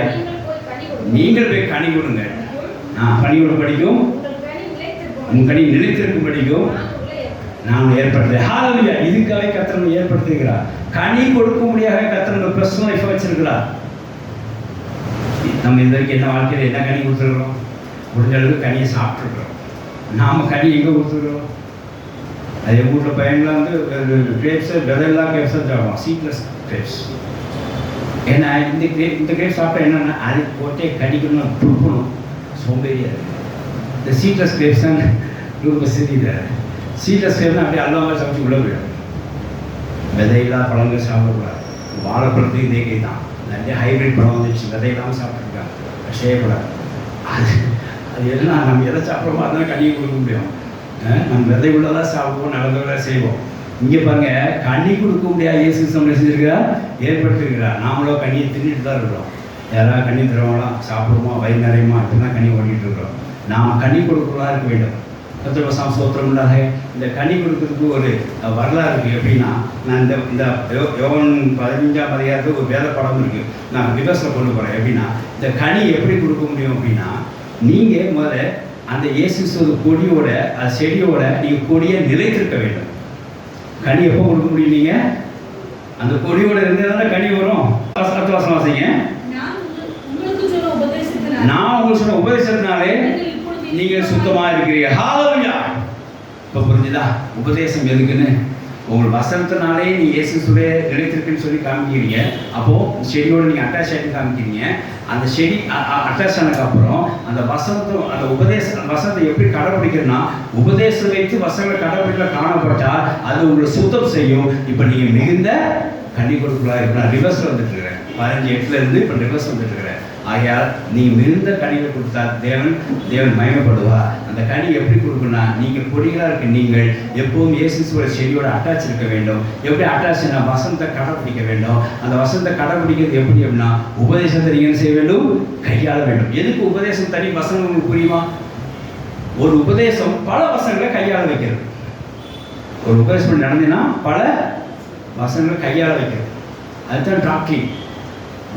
நீங்கள் போய் கனி கொடுங்க. கனியோடு படிக்கும், உன் கனி நிலைத்திருக்கும் படிக்கும் நான் ஏற்படுத்துகிறேன். ஹல்லேலூயா. இதுக்காக கர்த்தர் ஏற்படுத்தியிருக்கிறார். கனி கொடுக்க முடியாத கர்த்தர் பர்சனல் லைஃப் வச்சிருக்கிறார். நம்ம இந்த வரைக்கும் என்ன வாழ்க்கையில் என்ன கனி கொடுத்துருக்குறோம்? முடிஞ்ச அளவுக்கு கனியை சாப்பிட்ருக்குறோம். நாம் கனி எங்கே கொடுத்துருக்குறோம்? அது எங்கள் வீட்டில் பையன்லாம் கிரேப்ஸை விதையெல்லாம் கிரேப்ஸாக சாப்பிடுவோம், சீட்லெஸ் கிரேப்ஸ். ஏன்னா இந்த கிரேப்ஸ் சாப்பிட்டா என்னென்னா அது போட்டே கடிக்கணும், கொடுக்கணும், சோம்பேறியாக இருக்குது. இந்த சீட்லெஸ் கிரேப்ஸ் தான் ரொம்ப சிறியது. சீட்லெஸ் கிரேப்ஸ் அப்படியே அல்லா மாதிரி சாப்பிட்டு உள்ள போயிடும். விதையில்லா பழங்கள் சாப்பிடக்கூடாது. வாழைப்பழத்துக்கு இதே கை தான். நிறைய ஹைப்ரிட் பழம் வந்துச்சு, விதையில்லாமல் சாப்பிட்ருக்காங்க. செய்யக்கூடாது. அது எல்லாம் நம்ம எதை சாப்பிட்றோமோ அதெல்லாம் கனியை கொடுக்க முடியும். நம்ம விதை உள்ளதான் சாப்பிடுவோம், நடந்தவெல்லாம் செய்வோம். இங்கே பாருங்க, கனி கொடுக்க முடியாது இயேசு நம்மளை செஞ்சிருக்கிறார், ஏற்படுத்திருக்கிறார். நாமளும் கனியை தின்னுட்டு தான் இருக்கிறோம். யாராவது கனி தருவாங்களாம், சாப்பிடுவோமா, வயிறு நிறையுமா, இப்படிதான் கனி ஓடிட்டு இருக்கிறோம். நாம் கனி கொடுக்கலாம் இருக்க வேண்டும். கர்த்தர் ஸ்தோத்திரம் உண்டாக. இந்த கனி கொடுக்கறதுக்கு ஒரு வரலாறு இருக்குது. எப்படின்னா, நான் இந்த யோவான் 15ஆம் அதிகாரத்துக்கு ஒரு வேத படம் இருக்குது, நான் விவசாயம் கொண்டு போகிறேன். எப்படின்னா, இந்த கனி எப்படி கொடுக்க முடியும் அப்படின்னா, நீங்கள் முதல்ல அந்த இயேசு கொடியோட செடியோட நீங்கள் கொடியை நிலைத்திருக்க வேண்டும். கனி எப்போ கொடுக்க முடியும்? நீங்கள் அந்த கொடியோட இருந்ததுனால கனி வரும். வாசிங்க. நான் உங்களுக்கு சொன்ன உபதேசத்தினாலே நீங்கள் சுத்தமாக இருக்கிறீங்க. ஹல்லேலூயா. இப்போ புரிஞ்சுதா உபதேசம் எதுக்குன்னு? உங்கள் வசனத்தினாலே நீ இயேசுடைய நிலைத்திருக்குன்னு சொல்லி காமிக்கிறீங்க. அப்போது செடியோடு நீங்கள் அட்டாச் ஆகிட்டு காமிக்கிறீங்க. அந்த செடி அட்டாச் ஆனதுக்கப்புறம் அந்த வசனத்தை எப்படி கடைப்பிடிக்கிறதுனா, உபதேசம் வைத்து வசனங்களை கடைப்பிடிக்கல காணப்பட்டால் அது உங்களை சுத்தம் செய்யும். இப்போ நீங்கள் மிகுந்த கனி கொடுக்கலாம். இப்போ நான் ரிவர்ஸில் வந்துட்டு இருக்கிறேன், 15:8 இப்போ ரிவர்ஸ் வந்துட்டு இருக்கிறேன். ஆகையால் நீ மிகுந்த கனிகளை கொடுத்தா தேவன் மகிமைப்படுவா. அந்த கனி எப்படி கொடுக்கணும்னா, நீங்கள் கொடிகளாக இருக்க நீங்கள் எப்பவும் இயேசுவோட செடியோட அட்டாச் இருக்க வேண்டும். எப்படி அட்டாச்னா வசனத்தை கடைப்பிடிக்க வேண்டும். அந்த வசனத்தை கடைப்பிடிக்கிறது எப்படி அப்படின்னா, உபதேசத்தை நீங்கள் செய்ய வேண்டும், கையாள வேண்டும். எதுக்கு உபதேசம் தனி வசனம் உங்களுக்கு புரியுமா? ஒரு உபதேசம் பல வசனங்களை கையாள வைக்கிறது. ஒரு உபதேசம் நடந்ததுன்னா பல வசனங்களை கையாள வைக்கிறது. அதுதான் டாக்டிங்.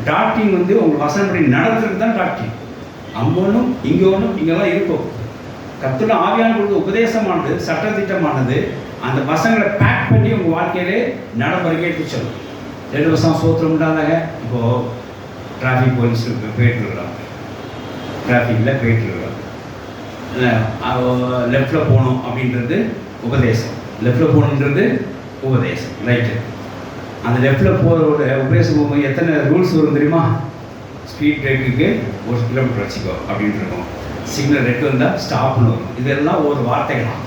டாக்டிங் வந்து உங்கள் வசனப்படி நடத்துறது தான் டாக்டிங். அங்கே ஒன்றும் இங்கே ஒன்றும் இங்கெல்லாம் இருக்கும். கர்த்தருடைய ஆவியான கொடுத்த உபதேசமானது, சட்டத்திட்டமானது அந்த வசனங்களை பேக் பண்ணி உங்கள் வாழ்க்கையிலே நடைமுறைக்கு எடுத்து சொல்லும். 2 வருஷம் சோத்திரம் உண்டாதாங்க. இப்போது டிராஃபிக் போலீஸ் போயிட்டுருக்குறோம், டிராஃபிக்கில் போயிட்டுருக்குறோம், லெஃப்டில் போகணும் அப்படின்றது உபதேசம். லெஃப்டில் போகணுன்றது உபதேசம், ரைட்டு. அந்த லெஃப்டில் போகிறோட உபதேசம் போகும்போது எத்தனை ரூல்ஸ் வரும் தெரியுமா? ஸ்பீட் பிரேக்குக்கு 1 கிலோமீட்டர் வச்சுக்கோ அப்படின்ட்டு இருக்கும். சிக்னல் ரெட் வந்தால் ஸ்டாப்னு வரும். இதெல்லாம் ஒரு வார்த்தைகளாம்,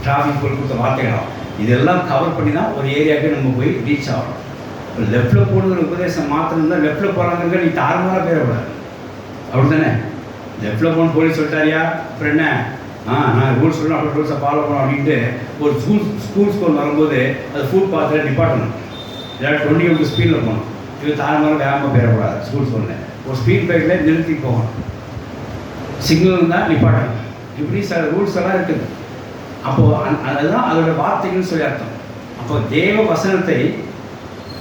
டிராஃபிக் போல் கொடுத்த வார்த்தைகளாம். இதெல்லாம் கவர் பண்ணி தான் ஒரு ஏரியாவுக்கு நம்ம போய் ரீச் ஆகணும். இப்போ லெஃப்டில் போகணுங்கிற உபதேசம் மாத்திரம் தான் லெஃப்டில் போகிறாங்க. நீ தாறுமாறாக போயிடக்கூடாது, அப்படி தானே? லெஃப்டில் போகணும் போலீஸ் சொல்லிட்டாரியா, அப்புறம் என்ன? நான் ரூல்ஸ் சொல்லணும், அப்படி ரூல்ஸை ஃபாலோ பண்ணணும் அப்படின்ட்டு ஒரு ஸ்கூல் வரும்போது அது ஃபுட் பாத்தில் நிப்பாட்டணும். ஏதாவது 20 ஸ்பீடில் போகணும். இது தாரமாக வேகமாக போயிடக்கூடாது. ஸ்கூல் சொன்னேன் ஒரு ஸ்பீட் பைக்கில் நிறுத்தி போகணும். சிக்னல் தான் நிப்பாட்டணும். இப்படி சில ரூல்ஸ் எல்லாம் இருக்குது. அப்போது அதுதான் அதோட வார்த்தைகள்னு சொல்லி அர்த்தம். அப்போ தேவ வசனத்தை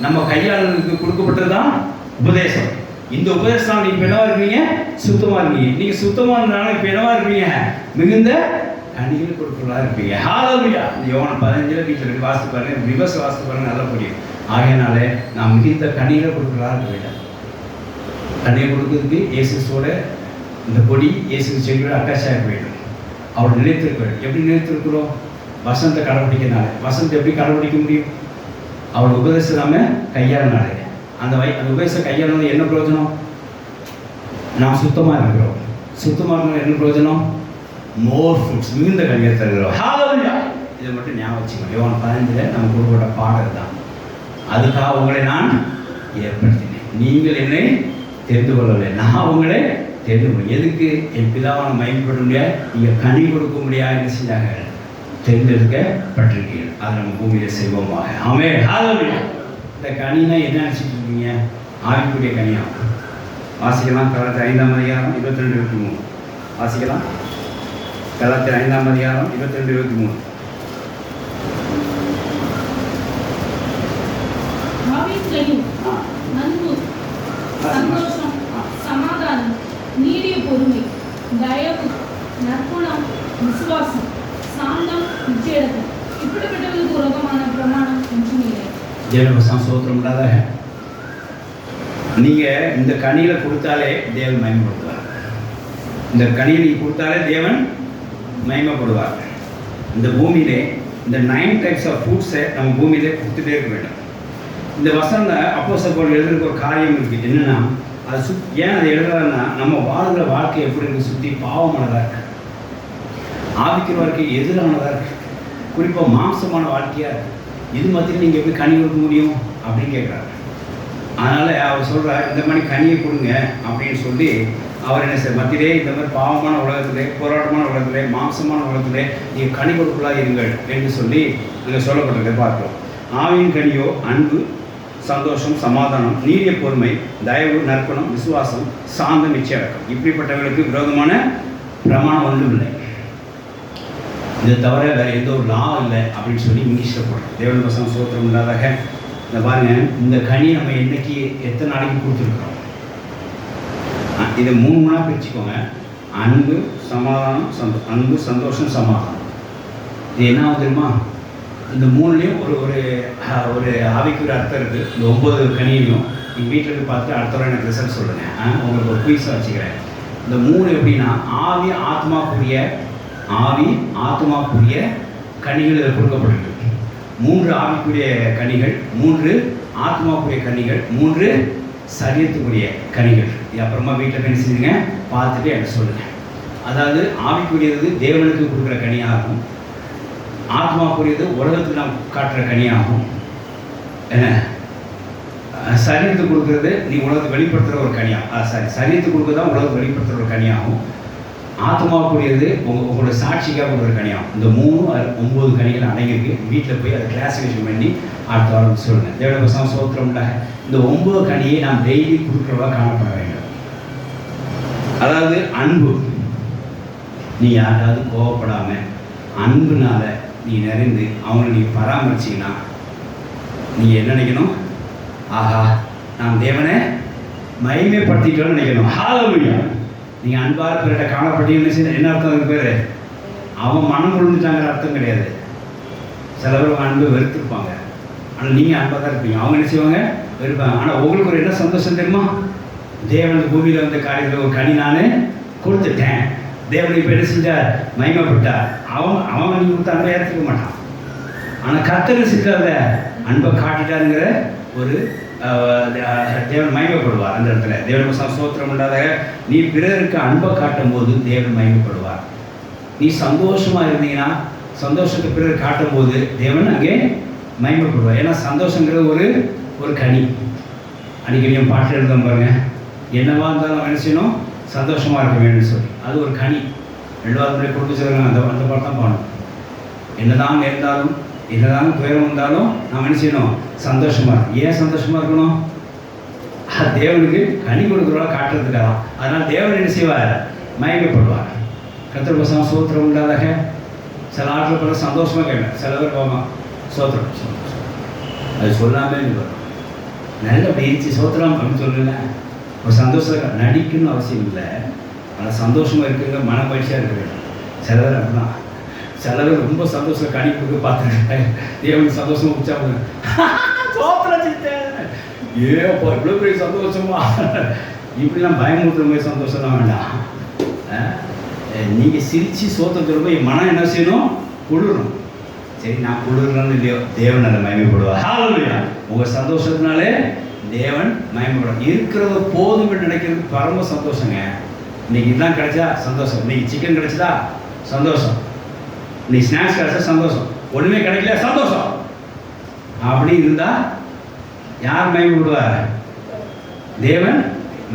நம்ம கையாளர்களுக்கு கொடுக்கப்பட்டது தான் உபதேசம். இந்த உபதேசம் நீங்கள் என்னவா இருக்கீங்க? சுத்தமாக இருக்கீங்க. நீங்கள் சுத்தமாக இருந்தாலும் இப்போ என்னவா இருப்பீங்க? மிகுந்த கனிகள் கொடுக்குறதா இருப்பீங்க. ஹalleluya. யோவான் 15 வீட்டில் வாசித்து பாருங்க, ரிவர்ஸ் வாசித்து பாருங்க, நல்லா புரியும். ஆகையினாலே நாம் மிகுந்த கனிகளை கொடுக்குறதா இருக்க வேண்டும். கனியை கொடுக்கறதுக்கு இயேசுவோட இந்த கொடி இயேசு செடியோட அட்டாச் ஆக வேண்டும். அவர் நிலைத்திருக்க வேண்டும். எப்படி நிலைத்திருக்கிறோம்? வசனத்தை கடைப்பிடிக்கிறனால. வசனத்தை எப்படி கடைப்பிடிக்க முடியும்? அவர் உபதேசம் நாம கையாளனாலே. அந்த உபதேசம் கையாளனால என்ன பிரயோஜனம்? நாம் சுத்தமாக இருக்கிறோம். சுத்தமாக இருக்கிற என்ன பிரயோஜனம்? மோர் ஃப்ரூட்ஸ், மிகுந்த கனியை தருகிறோம். ஹalleluya. இதை மட்டும் ஞாபகம் வச்சுக்கணும். யோவான் 15 நம்ம கொடுக்கப்பட்ட பாடல் தான். அதுக்காக உங்களை நான் ஏற்படுத்தினேன். நீங்கள் என்னை தெரிந்து கொள்ளவில்லை, நான் உங்களை தெரிந்து கொள்ள. எதுக்கு? என் பிதாவான மகிமைப்பட முடியாது, நீங்கள் கனி கொடுக்க முடியாது என்று செஞ்சாங்க. தேர்ந்தெடுக்கப்பட்டிருக்கீர்கள். அதை நம்ம பூமியில் செய்வோமாக. ஆமென். ஹalleluya. இந்த கனினா என்ன நினச்சிட்டு இருக்கீங்க? ஆவிக்குரிய கனியாகும். வாசிக்கலாம். கலாத்தியர் 5ஆம் அதிகாரம் 22-23 வாசிக்கலாம். கலாத்தியர் 5ஆம் அதிகாரம் 22-23. அன்பு, சந்தோஷம், சமாதானம், நீடிய பொறுமை, தயவு, நற்குணம், விசுவாசம், சாந்தம், நிச்சயத்தை, இப்படிப்பட்டவர்களுக்கு உலகமான பிரமாணம் ஒன்றும் இல்லை. தேவனுக்கு ஸ்தோத்திரம் உண்டாதாக. நீங்கள் இந்த கனிகளை கொடுத்தாலே தேவன் மகிமைப்படுவார். இந்த கனியை நீங்கள் கொடுத்தாலே தேவன் மகிமைப்படுவார். இந்த பூமியிலே இந்த 9 டைப்ஸ் ஆஃப் ஃபுட்ஸை நம்ம பூமியிலே கொடுத்துட்டே இருக்க வேண்டும். இந்த வசனம் அப்போஸ்தலர் பவுல் எழுதுறதுக்கு ஒரு காரியம் இருக்குது. என்னென்னா, அது ஏன் அதை எழுதுறாருன்னா, நம்ம வாழ்கிற வாழ்க்கை எப்படி இருக்கு? சுற்றி பாவமானதாக இருக்கு, ஆவிக்கிற வாழ்க்கை எதிரானதாக இருக்குது, குறிப்பாக மாம்சமான வாழ்க்கையாக இருக்குது. இது மத்தியில் நீங்கள் எப்படி கனி கொடுக்க முடியும் அப்படின்னு கேட்குறாரு. அதனால் அவர் சொல்கிறார், இந்த மாதிரி கனியை கொடுங்க அப்படின்னு சொல்லி அவர் என்ன சார் மத்தியிலே இந்த மாதிரி பாவமான உலகத்திலே, போராட்டமான உலகத்திலே, மாம்சமான உலகத்திலே நீங்கள் கனி கொடுக்கலாம் இருங்கள் என்று சொல்லி அங்கே சொல்லப்பட்டிருக்க பார்க்கிறோம். ஆவியின் கனியோ அன்பு, சந்தோஷம், சமாதானம், நீடிய பொறுமை, தயவு, நற்குணம், விசுவாசம், சாந்தம், நிச்சயடக்கம். இப்படிப்பட்டவர்களுக்கு விரோதமான பிரமாணம் ஒன்றும் இல்லை. இதை தவிர வேறு எந்த ஒரு லா இல்லை அப்படின்னு சொல்லி இங்கிலீஷில் போடுறோம். தேவனுடைய வசனம் ஸ்தோத்திரம் இல்லாதாக. இந்த பாருங்க, இந்த கனி நம்ம என்னைக்கு எத்தனை நாளைக்கு கொடுத்துருக்குறோம்? இதை 3 பிரிச்சுக்கோங்க. அன்பு, சமாதானம், அன்பு, சந்தோஷம், சமாதானம். இது என்ன தெரியுமா? இந்த 3லேயும் ஒரு ஒரு ஆவிக்குரிய அர்த்தம் இருக்குது. இந்த 9 கனியிலையும் நீங்கள் வீட்டில் போய் பார்த்து அடுத்த வாரம் எனக்கு ரிசல்ட் சொல்லுங்கள். உங்களுக்கு ஒரு குயிஸாக வச்சுக்கிறேன். இந்த 3 எப்படின்னா, ஆவி ஆத்மாக்குரிய கனிகள் இதில் கொடுக்கப்பட்டிருக்கு. 3 ஆவிக்குரிய கனிகள், 3 ஆத்மாக்குரிய கனிகள், 3 சரீரத்துக்குரிய கனிகள். இது அப்புறமா வீட்டில் கனி செஞ்சுங்க, பார்த்துட்டு எனக்கு சொல்லுங்கள். அதாவது ஆவிக்குரியது தேவனுக்கு கொடுக்குற கனியாகும், ஆத்மாக்குரியது உலகத்துக்கு நாம் காட்டுற கனியாகும். என்ன சரீரத்துக்கு கொடுக்குறது நீ உலகத்தை வெளிப்படுத்துகிற ஒரு கனியாகும். சரீரத்துக்கு கொடுக்குறது தான் உலகத்தை வெளிப்படுத்துகிற ஒரு கனியாகும். ஆத்மாவுக்குரியது உங்களோட சாட்சிக்காக ஒரு கனியாகும். இந்த 9 கனிகள் அடங்கியிருக்கு. வீட்டில் போய் அதை கிளாசிஃபிகேஷன் பண்ணி அடுத்த வாரம் சொல்லுங்கள். தேவனுடைய சோத்திரம்ல இந்த 9 கனியை நாம் டெய்லி கொடுக்குறவா காணப்பட வேண்டும். அதாவது அன்பு. நீ யாராவது கோவப்படாமல் அன்புனால நீ நிறைந்து அவங்களை நீ பராமரிச்சிங்கன்னா நீ என்ன நினைக்கணும்? ஆஹா, நாம் தேவனை மகிமைப்படுத்திட்டோன்னு நினைக்கணும். ஹல்லேலூயா. நீங்கள் அன்பாக பிறட்ட காணப்பட்டீங்கன்னு என்ன அர்த்தம்? அதுக்கு பேர் அவன் மனம் கொழுந்துட்டாங்கிற அர்த்தம் கிடையாது. சில பேர் அன்பை வெறுத்துருப்பாங்க. ஆனால் நீங்கள் அன்பாக தான் இருப்பீங்க. அவங்க என்ன செய்வாங்க? வெறுப்பாங்க. ஆனால் உங்களுக்கு ஒரு என்ன சந்தோஷம் தெரியுமா? தேவன் பூமியில் வந்த காரியத்தில் ஒரு கனி நான் கொடுத்துட்டேன். தேவன் இப்போ என்ன செஞ்சார்? மகிமைப்பட்டார். அவன் நீ கொடுத்த அன்பை ஏற்றுக்க மாட்டான். ஆனால் கர்த்தர் சிக்காத அன்பை காட்டிட்டாருங்கிற ஒரு தேவன் மகிமைப்படுவார். அந்த இடத்துல தேவன் சோத்திரம் உண்டாத நீ பிறருக்கு அன்பை காட்டும் போது தேவன் மகிமைப்படுவார். நீ சந்தோஷமாக இருந்தீங்கன்னா சந்தோஷத்தை பிறர் காட்டும் போது தேவன் அங்கே மகிமைப்படுவார். ஏன்னா சந்தோஷங்கிறது ஒரு கனி. அன்றைக்கி நீ பாட்டு எழுத பாருங்க, என்னவா இருந்தாலும் என்ன செய்யணும்? சந்தோஷமாக இருக்க வேணும்னு சொல்லி. அது ஒரு கனி. 2வது முறை கொடுத்து சொல்லுங்க. அந்த பாட்டு தான் பாடணும். என்னதான் இருந்தாலும் என்னதான் துயரம் வந்தாலும் நாம் என்ன செய்யணும்? சந்தோஷமாக இருக்கும். ஏன் சந்தோஷமாக இருக்கணும்? தேவனுக்கு கனி கொடுக்குறவா காட்டுறதுக்காக. அதனால் தேவன் என்ன செய்வார்? மகிமைப்படுவார். கர்த்தருக்கு சோத்திரம் உண்டாதாக. சில ஆட்கள் கூட சந்தோஷமாக கேட்கல. சில பேர் போவாங்க சோத்திரம் அது சொல்லாமல் வரும். நல்ல பயிற்சி சோத்திரம் அப்படின்னு சொல்லுங்க. ஒரு சந்தோஷம் நடிக்கணும்னு அவசியம் இல்லை. ஆனால் சந்தோஷமாக இருக்குங்க, மன பயிற்சியாக இருக்க வேண்டும். சில பேர் அப்படிதான். சில பேர் ரொம்ப சந்தோஷம் கனி கொடுக்க பார்த்துருக்கேன். தேவனுக்கு சந்தோஷமாக உற்சாகம் ஏப்பா இவ்வளோ பெரிய சந்தோஷமா? இப்படிலாம் பயமுறுத்துற மாதிரி சந்தோஷம்லாம் வேண்டாம். நீங்கள் சிரித்து சோத்திரத்தில் போய் மனம் என்ன செய்யணும்? குளிரணும். சரி, நான் குளிர்றேன்னு இல்லையோ தேவன் அதை மகிமைப்படுவார். ஹல்லேலூயா. உங்கள் சந்தோஷத்தினாலே தேவன் மகிமைப்படும். இருக்கிறத போதும் நினைக்கிறது பரம சந்தோஷங்க. இன்னைக்கு இதெல்லாம் கிடைச்சா சந்தோஷம். இன்னைக்கு சிக்கன் கிடைச்சதா சந்தோஷம். இன்னைக்கு ஸ்நாக்ஸ் கிடைச்சா சந்தோஷம். ஒன்றுமே கிடைக்கல சந்தோஷம். அப்படி இருந்தால் யார் மகிமைப்படுவார்? தேவன்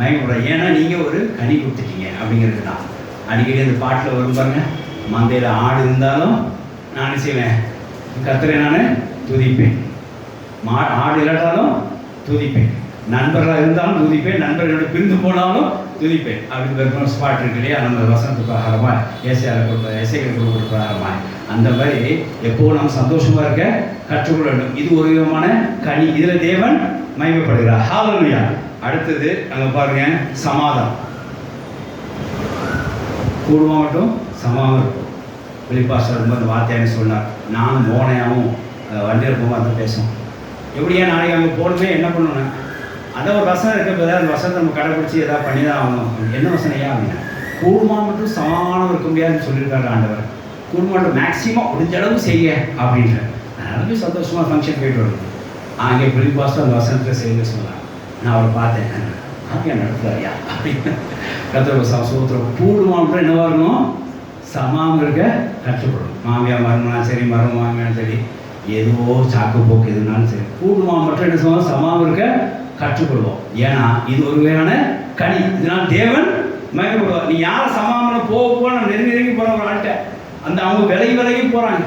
மகிமைப்படுவார். ஏன்னா நீங்கள் ஒரு கனி கொடுத்துட்டீங்க அப்படிங்கிறது தான். அடிக்கடி அந்த பாட்டில் வரும் பாருங்க, மந்தையில் ஆடு இருந்தாலும் நான் செய்வேன், கர்த்தரை நான் துதிப்பேன். ஆடு இல்லாட்டாலும் துதிப்பேன். நண்பர்களாக இருந்தாலும் துதிப்பேன். நண்பர்களோட பிரிந்து போனாலும் துதிப்பேன். அப்படின்னு ஸ்பாட் இருக்கு இல்லையா? நம்ம வசந்த பிரகாரமாக இசைகள் கொடுக்குற பிரகாரமாக அந்த மாதிரி எப்போ நம்ம சந்தோஷமாக இருக்க கற்றுக்கொள்ள வேண்டும். இது ஒரு விதமான கனி. இதில் தேவன் மகிமைப்படுகிறார். ஹல்லேலூயா. அடுத்தது அங்கே பாருங்க, சமாதானம். கூடுமா மட்டும் சமாதானம் இருக்கும். வெளிப்பாசர் ரொம்ப அந்த வார்த்தையானு சொன்னார். நானும் மோனையாகவும் வண்டியில் போகும்போது அந்த பேசுவோம். எப்படியா நாளைக்கு அங்கே போகணுமே என்ன பண்ணணும்? அதான் ஒரு வசனம் இருக்க, அந்த வசனத்தை நம்ம கடைப்பிடிச்சி எதாவது பண்ணி தான் ஆகணும். என்ன வசனையா அப்படின்னா, கூடுமா மட்டும் சமாதானம் இருக்க முடியாதுன்னு சொல்லியிருக்காரு ஆண்டவர். குடும்பம் மேக்ஸிமம் முடிஞ்ச அளவு செய்ய அப்படின்ற. அதனால சந்தோஷமாக ஃபங்க்ஷன் போயிட்டு வருது. அங்கே பிலிப்பாஸ்டர் அந்த வசனத்தில் செய்ய சொன்னாங்க. நான் அவரை பார்த்தேன். அப்படியே நடத்துறாரியா அப்படின்னு. கர்த்தருக்கு சோத்திரம். கூடுமான்ற என்ன வரணும்? சமாதானம் இருக்க கற்றுக்கொள்ளணும். மாமியா மருமனாலும் சரி, மருமாமியாலும் சரி, ஏதோ சாக்கு போக்கு எதுனாலும் சரி, கூடுமா மட்டும் என்ன சொல்லுவோம்? சமாதானம் இருக்க கற்றுக்கொள்வோம். ஏன்னா இது ஒரு வகையான கனி. இதனால் தேவன் மகிமைப்படுவார். நீ யாரை சமாதானம் போக நான் நெருங்கி போகிற ஒரு ஆள்கிட்ட அந்த அவங்க விலகி போகிறாங்க.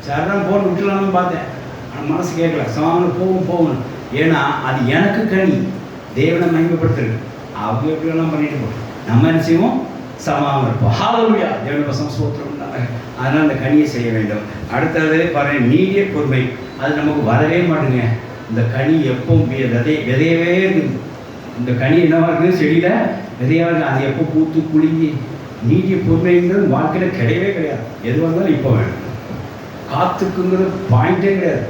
சரிதான் போட்டு விட்டுலான்னு பார்த்தேன். ஆனால் மனசு கேட்கல. சமாதானம் போகணும். ஏன்னா அது எனக்கு கனி. தேவனை மகிமைப்படுத்துறது. அவங்க எப்படியெல்லாம் பண்ணிட்டு போகிறோம். நம்ம என்ன செய்வோம்? சமாதானம் இருப்போம். ஹல்லேலூயா. தேவனுடைய சோத்திரம். அதனால் அந்த கனியை செய்ய வேண்டும். அடுத்தது பாருங்க, நீடிய பொறுமை. அது நமக்கு வரவே மாட்டேங்க. இந்த கனி எப்பவும் விதையவே இருக்குது. இந்த கனி என்னவா இருக்குது? செடியில் விதையாக இருக்குது. அது எப்போ பூத்து குலுங்கி. நீடிய பொறுமைங்கிறது வாழ்க்கையில் கிடையவே கிடையாது. எது வந்தாலும் இப்போ வேணும். காத்துக்குங்கிறது பாயிண்டே கிடையாது.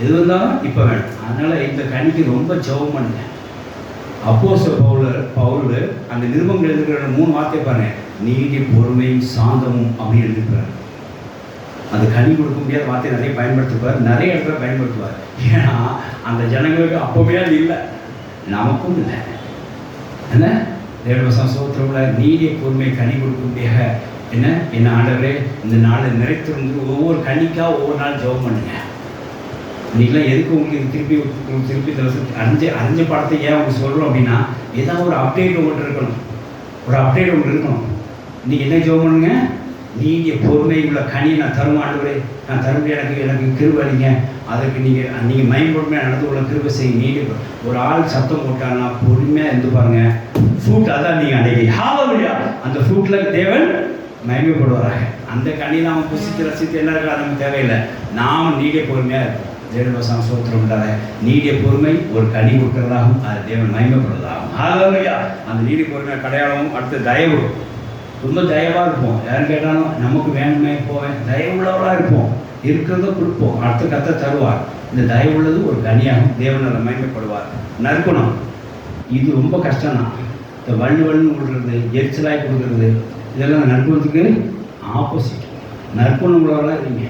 எது வந்தாலும் இப்போ வேணும். அதனால் இந்த கனிக்கு ரொம்ப ஜெபம் பண்ணுங்க. அப்போஸ்தலர் பவுல் அந்த நிருபங்கள் எழுதுகிற 3 வார்த்தை பாருங்க, நீடிய பொறுமையும் சாந்தமும் அப்படின்னு எழுதிருக்கிறார். அந்த கனி கொடுக்க முடியாத வார்த்தை நிறைய பயன்படுத்துவார். நிறைய இடத்துல பயன்படுத்துவார். ஏன்னா அந்த ஜனங்களுக்கு அப்போவே அது இல்லை, நமக்கும் இல்லை. என்ன தேவவசம் சோத்திரம்ல நீடிய பொறுமை கனி கொடுக்க முடியாத என்ன ஆண்டவரே இந்த நாள் நிறைத்திருந்து ஒவ்வொரு கனிக்காக ஒவ்வொரு நாள் ஜெபம் பண்ணுங்க. இன்றைக்கெலாம் எதுக்கு உங்களுக்கு திருப்பி இந்த வருஷம் அறிஞ்ச பாடத்தை ஏன் உங்களுக்கு சொல்கிறோம் அப்படின்னா, ஏதாவது ஒரு அப்டேட் உங்கள்கிட்ட இருக்கணும், ஒரு அப்டேட் உங்களுக்கு இருக்கணும். இன்றைக்கி என்ன ஜெபம் பண்ணுங்க, நீங்கள் பொறுமை உள்ள கனியை நான் தரும் ஆண்டவரே, நான் தரும்படி எனக்கு கிருபை அளிங்க, அதற்கு நீங்கள் மைம்பொறுமையாக நடந்து உள்ள கிருபை செய்ய. நீங்கள் ஒரு ஆள் சத்தம் போட்டாங்கன்னா பொறுமையாக இருந்து பாருங்கள், ஃப்ரூட் அதான் நீங்கள் அடைவீங்க. ஹல்லேலூயா. அந்த ஃப்ரூட்டில் தேவன் மகிமைப்படுவாராக. அந்த கனி நாம் புசித்து ரசித்து என்ன இருக்கா நமக்கு தேவையில்லை. நாம் நீடிய பொறுமையாக இருக்கும். தேவன் சோத்திரம் உண்டாக நீடிய பொறுமை ஒரு கனி கொடுக்கிறதாகவும் அது தேவன் மகிமைப்படுவதாகும். ஹல்லேலூயா. அந்த நீடிய பொறுமையாக கடையாளமும் அடுத்த தயவு. ரொம்ப தயவாக இருப்போம். யாரும் கேட்டாலும் நமக்கு வேணுமே போவேன், தயவுள்ளவராக இருப்போம், இருக்கிறத கொடுப்போம், அடுத்த கத்தை தருவார். இந்த தயவுள்ளது ஒரு கனியாகும். தேவனால் மகிமைப்படுவார். நற்குணம் இது ரொம்ப கஷ்டம்தான். இந்த வள்ளுவல்னு கொடுக்குறது, எரிச்சலாய் கொடுக்குறது, இதெல்லாம் நற்குணத்துக்கு ஆப்போசிட். நற்குணம் உள்ளவர்களாக இருங்க.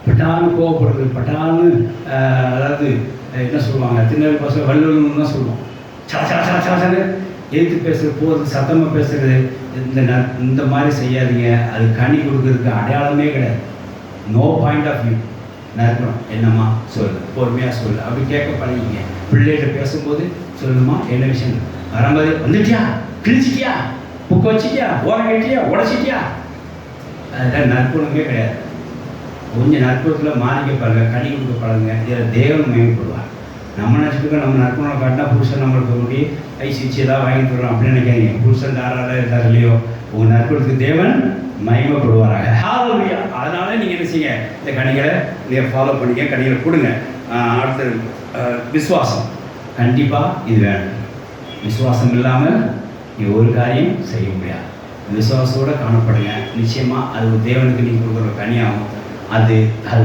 பட்டான்னு கோவப்படுறது, பட்டான்னு அதாவது என்ன சொல்லுவாங்க, திருநெல்வேலி பசங்க வள்ளுவல்னு தான் சொல்லுவோம். சாசான்னு எழுத்து பேசுகிறது, போகிறது, சத்தமாக பேசுகிறது, இந்த மாதிரி செய்யாதீங்க. அது கனி கொடுக்கறதுக்கு அடையாளமே கிடையாது. No point of view. நற்குணம் என்னம்மா சொல்லு, பொறுமையாக சொல்லு, அப்படி கேட்க பழகிங்க. பிள்ளைகிட்ட பேசும்போது சொல்லுமா என்ன விஷயம், வரும்போது வந்துட்டியா, கிழிச்சிட்டியா, புக்க வச்சிட்டியா, ஓரம் கட்டியா, உடச்சிட்டியா, அதெல்லாம் நற்குணமே கிடையாது. கொஞ்சம் நற்புறத்தில் மாறிக்க பாருங்க, கனி கொடுக்க பழகுங்க. இதில் தேவன் மேம்படுவார். நம்ம நினச்சிட்டு நம்ம நற்குணம் காட்டினா புருஷன் நம்மளுக்கு முடி ஐசிச்சு ஏதாவது வாங்கி தரோம் அப்படின்னு நினைக்காதீங்க. புருஷன் தாராள இருந்தார் இல்லையோ, உங்கள் நற்புறத்துக்கு தேவன் மகிமைப்படுவாராக. ஹல்லேலூயா. அதனால நீங்கள் என்ன செய்யுங்க, இந்த கனிகளை நீங்கள் ஃபாலோ பண்ணிக்க, கனிகளை கொடுங்க. அடுத்தது விசுவாசம். கண்டிப்பாக இது வேணும். விசுவாசம் இல்லாமல் நீ ஒரு காரியம் செய்ய முடியாது. விசுவாசத்தோடு காணப்படுங்க. நிச்சயமாக அது தேவனுக்கு நீங்கள் கொடுக்குற கனியாகும். அது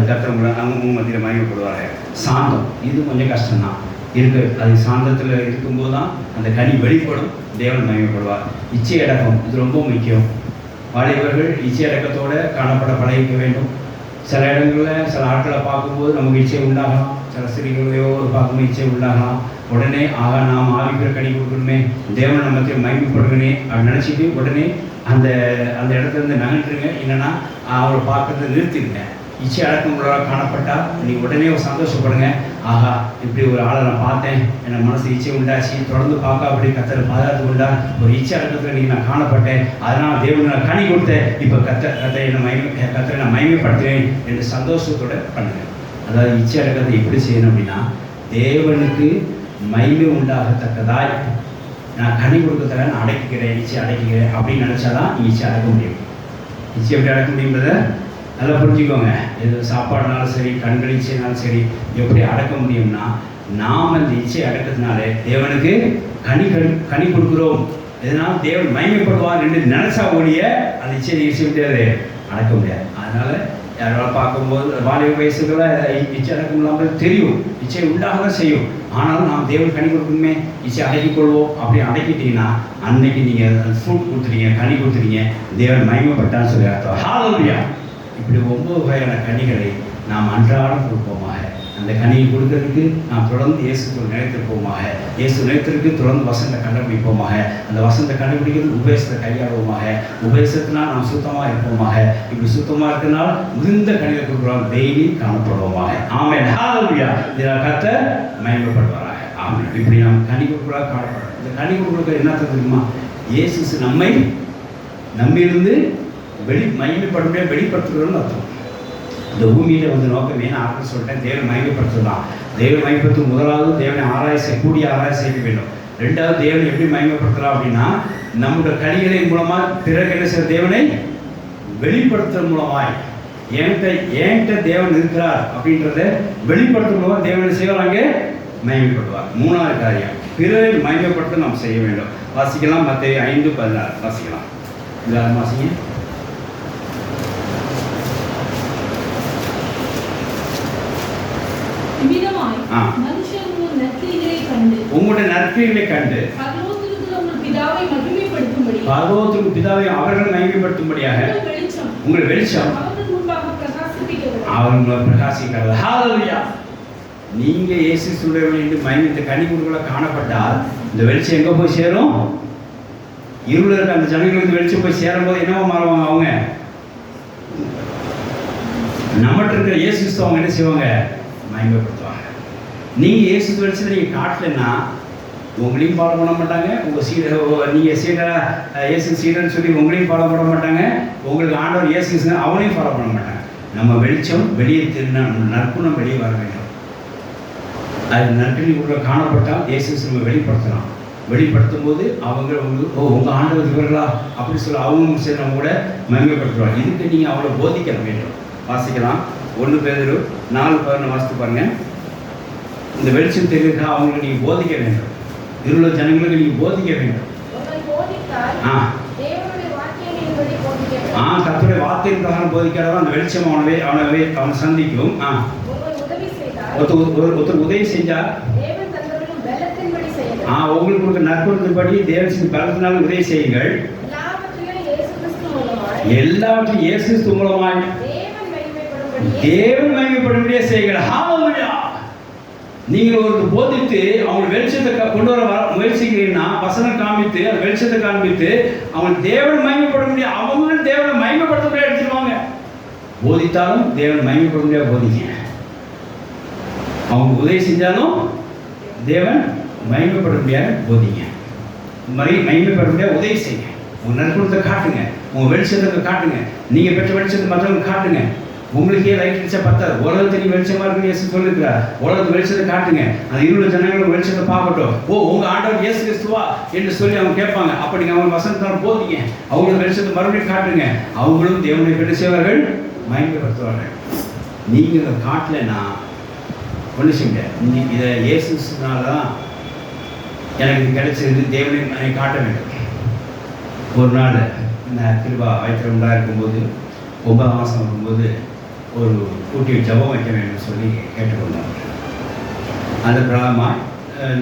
கத்திரங்களை அவங்க மத்தியில் மகிமைப்படுவாங்க. சாந்தம் இது கொஞ்சம் கஷ்டம்தான் இருக்குது. அது சாந்தத்தில் இருக்கும்போது தான் அந்த கனி வெளிப்படும், தேவன் மகிமைப்படுவார். இச்சை அடக்கம் இது ரொம்ப முக்கியம். வாலிபர்கள் இச்சை அடக்கத்தோடு காணப்பட பழகிக்க வேண்டும். சில இடங்களில் சில ஆட்களை பார்க்கும்போது நமக்கு இச்சை உண்டாகலாம், சில ஸ்திரீகளையோ பார்க்கும்போது இச்சை உண்டாகலாம். உடனே நாம் ஆவிக்கிற கனி கொடுக்கணுமே, தேவன் நமக்கு மகிமைப்படுகனே அப்படின்னு நினச்சிட்டு உடனே அந்த அந்த இடத்துலேருந்து நகன்றுங்க. இல்லைன்னா அவரை பார்க்கறத நிறுத்திடுங்க. இச்சை அடக்கம் உள்ளவராக காணப்பட்டால் நீங்கள் உடனே ஒரு சந்தோஷப்படுங்க. ஆஹா, இப்படி ஒரு ஆளை நான் பார்த்தேன், எனக்கு மனசு இச்சை உண்டாச்சு, தொடர்ந்து பார்க்க அப்படி கத்தரை பாதுகாத்து கொண்டா ஒரு இச்சை அடக்கத்தில் நீங்கள் நான் காணப்பட்டேன், அதனால் தேவன் நான் கனி கொடுத்தேன், இப்போ கத்தரை நான் மகிமைப்படுத்துவேன் என்று சந்தோஷத்தோடு பண்ணுங்கள். அதாவது இச்சை அடக்கத்தை எப்படி செய்யணும் அப்படின்னா, தேவனுக்கு மகிமை உண்டாகத்தக்கதாய் நான் கனி கொடுக்கறத நான் அடக்கிக்கிறேன், இச்சை அடக்கிக்கிறேன் அப்படின்னு நினச்சாதான் இச்சை அடக்க முடியும். இச்சை எப்படி அடக்க முடியுன்றதை நல்லா புரிஞ்சுக்கோங்க. எது சாப்பாடுனாலும் சரி, கண்கள் இச்சைனாலும் சரி, எப்படி அடக்க முடியும்னா, நாம் அந்த இச்சை அடக்கிறதுனால தேவனுக்கு கனி கொடுக்குறோம், இதனால் தேவன் மகிமைப்படுவார் என்று நினைச்சா ஒழிய அந்த இச்சை செய்ய முடியாது, அடக்க முடியாது. அதனால் யாராலும் பார்க்கும்போது வாலிப வயசுகளை இச்சை அடக்கம் இல்லாமல் தெரியும், இச்சை உண்டாக தான் செய்யும். ஆனாலும் நாம் தேவன் கனி கொடுக்கணுமே, இச்சை அடக்கிக்கொள்வோம். அப்படி அடக்கிட்டீங்கன்னா அன்னைக்கு நீங்கள் ஃப்ரூட் கொடுத்துட்டீங்க, கனி கொடுத்துட்டீங்க, தேவன் மகிமைப்பட்டான்னு சொல்லி அர்த்தம். ஹல்லேலூயா. இப்படி 9 வகையான கனிகளை நாம் அன்றாடம் கொடுப்போமாக. அந்த கனியை கொடுக்கறதுக்கு நாம் தொடர்ந்து இயேசுக்கு நினைத்திருப்போமாக. இயேசு நினைத்திருக்கு தொடர்ந்து வசனத்தை கண்டுபிடிப்போமாக. அந்த வசனத்தை கண்டுபிடிக்கிறது உபதேசத்தை கையாளுவோமாக. உபதேசத்தினால் நாம் சுத்தமாக இருப்போமாக. இப்படி சுத்தமாக இருக்கிறதுனால மிகுந்த கனியை கொடுக்குறோம், டெய்லி காணப்படுவோமாக. ஆமென். ஹல்லேலூயா. இதில் கர்த்தர் மகிமைப்படுவாராக. ஆமென். இப்படி நாம் கனி கொடுக்குறா காணப்படுறோம். இந்த கனி கொடுக்குற என்ன தெரியுமா, இயேசு நம்மிலிருந்து மகிமைப்படுமையாக வெளிப்படுத்துகிறோன்னு அர்த்தம். இந்த பூமியில் வந்து நோக்கம் ஏன்னா ஆட்கள் சொல்லிட்டேன், தேவனை மகிமைப்படுத்தலாம். தேவனை மகிமைப்படுத்தும் முதலாவது தேவனை கூடிய ஆராய்ச்சி செய்ய வேண்டும். ரெண்டாவது தேவனை எப்படி மகிமைப்படுத்தலாம் அப்படின்னா, நம்முடைய கனிகளின் மூலமாக பிறகு என்ன செய்ய, தேவனை வெளிப்படுத்துற மூலமாய் ஏன்ட்ட தேவன் இருக்கிறார் அப்படின்றத வெளிப்படுத்தும் மூலமாக தேவனை செய்வாங்க, மகிமைப்படுவார். 3வது காரியம், பிறரை மகிமைப்படுத்த நாம் செய்ய வேண்டும். வாசிக்கலாம், மத்தேயு 5:16 வாசிக்கலாம். எல்லாரும் வாசிங்க. உங்களுடைய நற்கிரிகளை கண்டு பரலோகத்திற்கு பிதாவை அவர்கள் மகிமைப்படுத்தும்படியாக உங்கள் வெளிச்சம் அவர்களை பிரகாசிக்கிறது. ஹல்லேலூயா. நீங்க இயேசு சொல்லுவது மகிமைத்த கனி கொடுக்கல காணப்பட்டால் இந்த வெளிச்சம் எங்க போய் சேரும்? இருள இருக்க அந்த ஜனங்களுக்கு வெளிச்சம் போய் சேரும்போது என்னவோ மாறுவாங்க, அவங்க நம்மகிட்ட இருக்கிற இயேசு கிறிஸ்து அவங்க என்ன செய்வாங்க, மகிமைப்படுத்துவாங்க. நீங்கள் இயேசு வெளிச்சத்தை நீங்கள் காட்டலைன்னா உங்களையும் ஃபாலோ பண்ண மாட்டாங்க. உங்கள் நீங்கள் இயேசு சீடன்னு சொல்லி உங்களையும் ஃபாலோ பண்ண மாட்டாங்க. உங்களுக்கு ஆண்டவர் இயேசு அவனையும் ஃபாலோ பண்ண மாட்டாங்க. நம்ம வெளிச்சம் வெளியே திருநா நற்குணம் வெளியே வர வேண்டும். அது நற்கனி உள்ள காணப்பட்டால் இயேசு நம்ம வெளிப்படுத்தலாம். வெளிப்படுத்தும் போது அவங்க உங்கள் ஆண்டவர் இவர்களா அப்படி சொல்லி அவங்க சரி நம்ம கூட மகிமைப்படுத்துவாங்க. இதுக்கு நீங்கள் அவளை போதிக்க வேண்டும். வாசிக்கலாம். 1 பேதுரு 4:11 வாசித்து பாருங்க. இந்த வெளிச்சம் தெரியுதா அவங்களுக்கு நீங்கள் போதிக்க வேண்டும். இருள ஜனங்களுக்கு நீங்கள் போதிக்க வேண்டும். கர்த்தருடைய வார்த்தையின் பிரகாரம் போதிக்கிறவன் அந்த வெளிச்சம் அவனை சந்திக்கும். ஒருத்தர் உதவி செஞ்சா உங்களுக்கு நற்குணத்தின்படி தேவன் பலத்தினாலும் உதவி செய்யுங்கள். எல்லாவற்றையும் இயேசு கிறிஸ்து மூலமாய் தேவன் மகிமைப்படும்படியே செய்யுங்கள். ஹல்லேலூயா. நீங்கள் ஒரு போதித்து அவங்க வெளிச்சத்தை கொண்டு வர முயற்சிக்கிறீங்கன்னா வசனம் காமித்து அந்த வெளிச்சத்தை காண்பித்து அவங்க தேவன் மகிமைப்பட முடியாது. அவங்களும் தேவனை மகிமைப்படுத்த முடியாது எடுத்துருவாங்க. போதித்தாலும் தேவன் மகிமைப்பட முடியாது போதிங்க. அவங்க உதவி செஞ்சாலும் தேவன் மகிமைப்பட முடியாது போதிங்க. மகிமைப்பட முடியாது உதவி செய்யுங்க. உங்கள் நற்குணத்தை காட்டுங்க. உங்கள் வெளிச்சத்தை காட்டுங்க. நீங்கள் பெற்ற வெளிச்சத்தை மற்றவங்க காட்டுங்க. உங்களுக்கே லைட் அடிச்சா பத்தாது. உலகத்துக்கு வெளிச்சமாக இருக்குன்னு இயேசு சொல்லியிருக்கிறார். உலகத்துக்கு வெளிச்சத்தை காட்டுங்க. அந்த இருள ஜனங்களுக்கு வெளிச்சத்தை பார்க்கட்டும். உங்கள் ஆண்டவர் இயேசு கிறிஸ்துவா என்று சொல்லி அவங்க கேட்பாங்க. அப்போ நீங்கள் அவங்க வசனத்தால் போதிங்க. அவங்களுக்கு வெளிச்சத்தை மறுபடியும் காட்டுங்க. அவங்களும் தேவனை பெற்று செய்வார்கள், மகிமைப்படுத்துவார்கள். நீங்கள் இதை காட்டலைன்னா ஒன்று செய்யுங்க. நீங்கள் இதை இயேசுனால தான் எனக்கு இது கிடைச்சது. தேவனை காட்ட வேண்டும். ஒரு நாள் நான் திருவா வயிற்றுண்டா இருக்கும்போது 9ஆம் மாதம் வரும்போது ஒரு கூட்டி ஜபம் வைக்க வேண்டும் சொல்லி கேட்டுக்கொண்டாங்க. அந்த பிரகாரமாக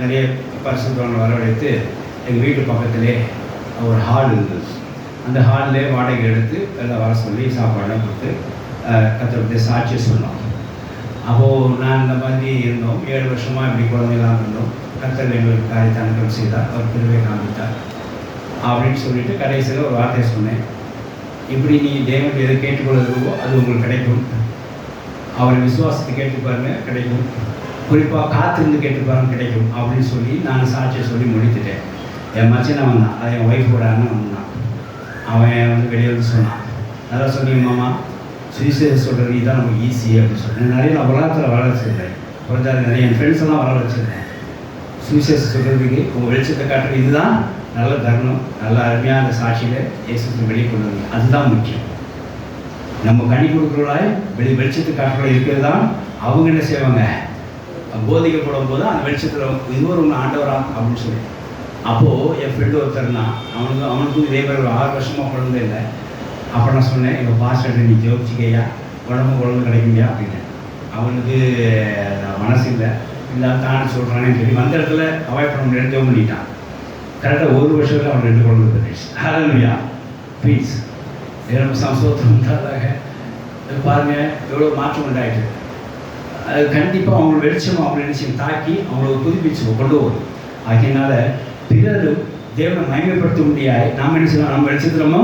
நிறைய பரிசுத்தவங்களை வரவழைத்து எங்கள் வீட்டு பக்கத்திலே ஒரு ஹால் இருந்தது. அந்த ஹாலில் வாடகை எடுத்து எல்லாம் வர சொல்லி சாப்பாடெல்லாம் கொடுத்து கற்றுக்கிட்டு சாட்சி சொன்னோம். அப்போது நான் இந்த மாதிரி இருந்தோம். 7 வருஷமாக இப்படி குழந்தைகளாக இருந்தோம். கர்த்தர் எங்களுக்கு காரியத்தை அனுப்பி செய்தார். அவர் திருவே காண்பித்தார் அப்படின்னு சொல்லிட்டு கடைசியில் ஒரு வார்த்தை சொன்னேன். இப்படி நீ தேவன் எதை கேட்டுக்கொள்ளுவோ அது உங்களுக்கு கிடைக்கும். அவரை விசுவாசத்தை கேட்டு பாருங்க கிடைக்கும். குறிப்பாக காத்திருந்து கேட்டு பாருங்க கிடைக்கும் அப்படின்னு சொல்லி நான் சாட்சியை சொல்லி முடித்துட்டேன். என் மச்சனை வந்தான். அது என் ஒய்ஃபோட அண்ணன் வந்தான். அவன் வந்து வெளியே வந்து சொன்னான், நல்லா சொன்னீங்க மாமா, சுவிசேஷம் சொல்கிறது இதுதான் நமக்கு ஈஸி அப்படின்னு சொன்னேன். நிறைய நான் உலகத்தில் வர வச்சுருந்தேன். குறைஞ்சாது நிறைய என் ஃப்ரெண்ட்ஸ் எல்லாம் வர வச்சுருந்தேன். சுவிசேஷம் சொல்கிறதுக்கு உங்கள் வெளிச்சத்தை காட்டுறது இதுதான் நல்ல தருணம். நல்ல அருமையான அந்த சாட்சியில் இயேசுக்கு வெளிக்கொண்டு வந்து அதுதான் முக்கியம். நம்ம கனி கொடுக்குறவளாய் வெளிச்சத்தை காட்டுறவளை இருக்கிறது தான் அவங்க என்ன செய்வாங்க, போதிக்கப்படும் போது அந்த வெளிச்சத்தில் இன்னொரு ஒன்று ஆண்டவரா அப்படின்னு சொல்லி. அப்போது என் ஃப்ரெண்டு ஒருத்தர்னா அவனுக்கும் இதே மாதிரி ஒரு 6 வருஷமாக குழந்தை இல்லை. அப்போ நான் சொன்னேன், எங்கள் பாஸ்டர்கிட்ட நீ ஜோதிச்சிக்கையா குழந்தை கிடைக்குமையா அப்படின்னு. அவனுக்கு மனசு இல்லை தானே சொல்கிறானேன்னு சொல்லி வந்த இடத்துல அவாய்ட் பண்ண முடியாது ஜோம் பண்ணிட்டான். கரெக்டாக 1 வருஷத்தில் அவன் 2 குழந்தை பெற்றுச்சு. ஹல்லேலூயா. ப்ளீஸ் எனக்கு சந்தோஷம் உண்டாதாக பாருங்கள் எவ்வளோ மாற்றம் உண்டாயிட்டு. அது கண்டிப்பாக அவங்களோட வெளிச்சம் அவங்களை நினைச்சு தாக்கி அவங்கள புதுப்பிச்சு கொண்டு வரும். அதனால பிறரும் தேவனை மகிமைப்படுத்த முடியாது. நாம் என்ன செய்யலாம், நம்ம வெளிச்சத்தை நம்ம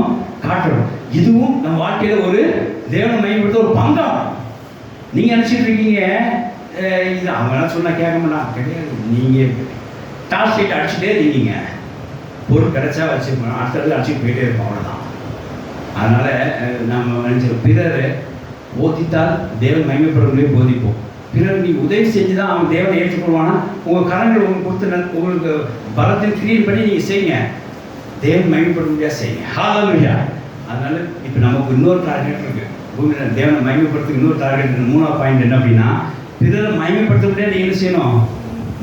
காட்டுறோம். இதுவும் நம்ம வாழ்க்கையில் ஒரு தேவனை மகிமைப்படுத்த ஒரு பங்காகும். நீங்கள் நினச்சிட்டு இருக்கீங்க இது அவங்களாம் சொன்னால் கேட்க மாட்டாங்க. கிடையாது. நீங்கள் டார்ச் லைட் அடிச்சுட்டே இருக்கீங்க, பொருள் கிடைச்சா வச்சுருப்போம், அடுத்தது அடிச்சுட்டு போயிட்டே இருப்போம், அவ்வளோதான். அதனால் நம்ம நினச்சோம் பிறரை போதித்தால் தேவன் மகிமைப்படுறவங்களே போதிப்போம். பிறர் நீ உதவி செஞ்சு தான் அவன் தேவனை ஏற்றுக்கொள்வானா. உங்கள் கரங்கள் உங்களுக்கு கொடுத்து உங்களுக்கு பலத்தின் கிரியேட் பண்ணி நீங்கள் செய்யுங்க, தேவன் மகிமைப்பட முடியாது செய்யுங்க. ஹல்லேலூயா. அதனால் இப்போ நமக்கு இன்னொரு டார்கெட் இருக்குது. பூமியில் தேவனை மகிமைப்படுறதுக்கு இன்னொரு டார்கெட். 3ஆவது பாயிண்ட் என்ன அப்படின்னா, பிறரை மகிமைப்படுத்த முடியாது நீங்கள் என்ன செய்யணும்,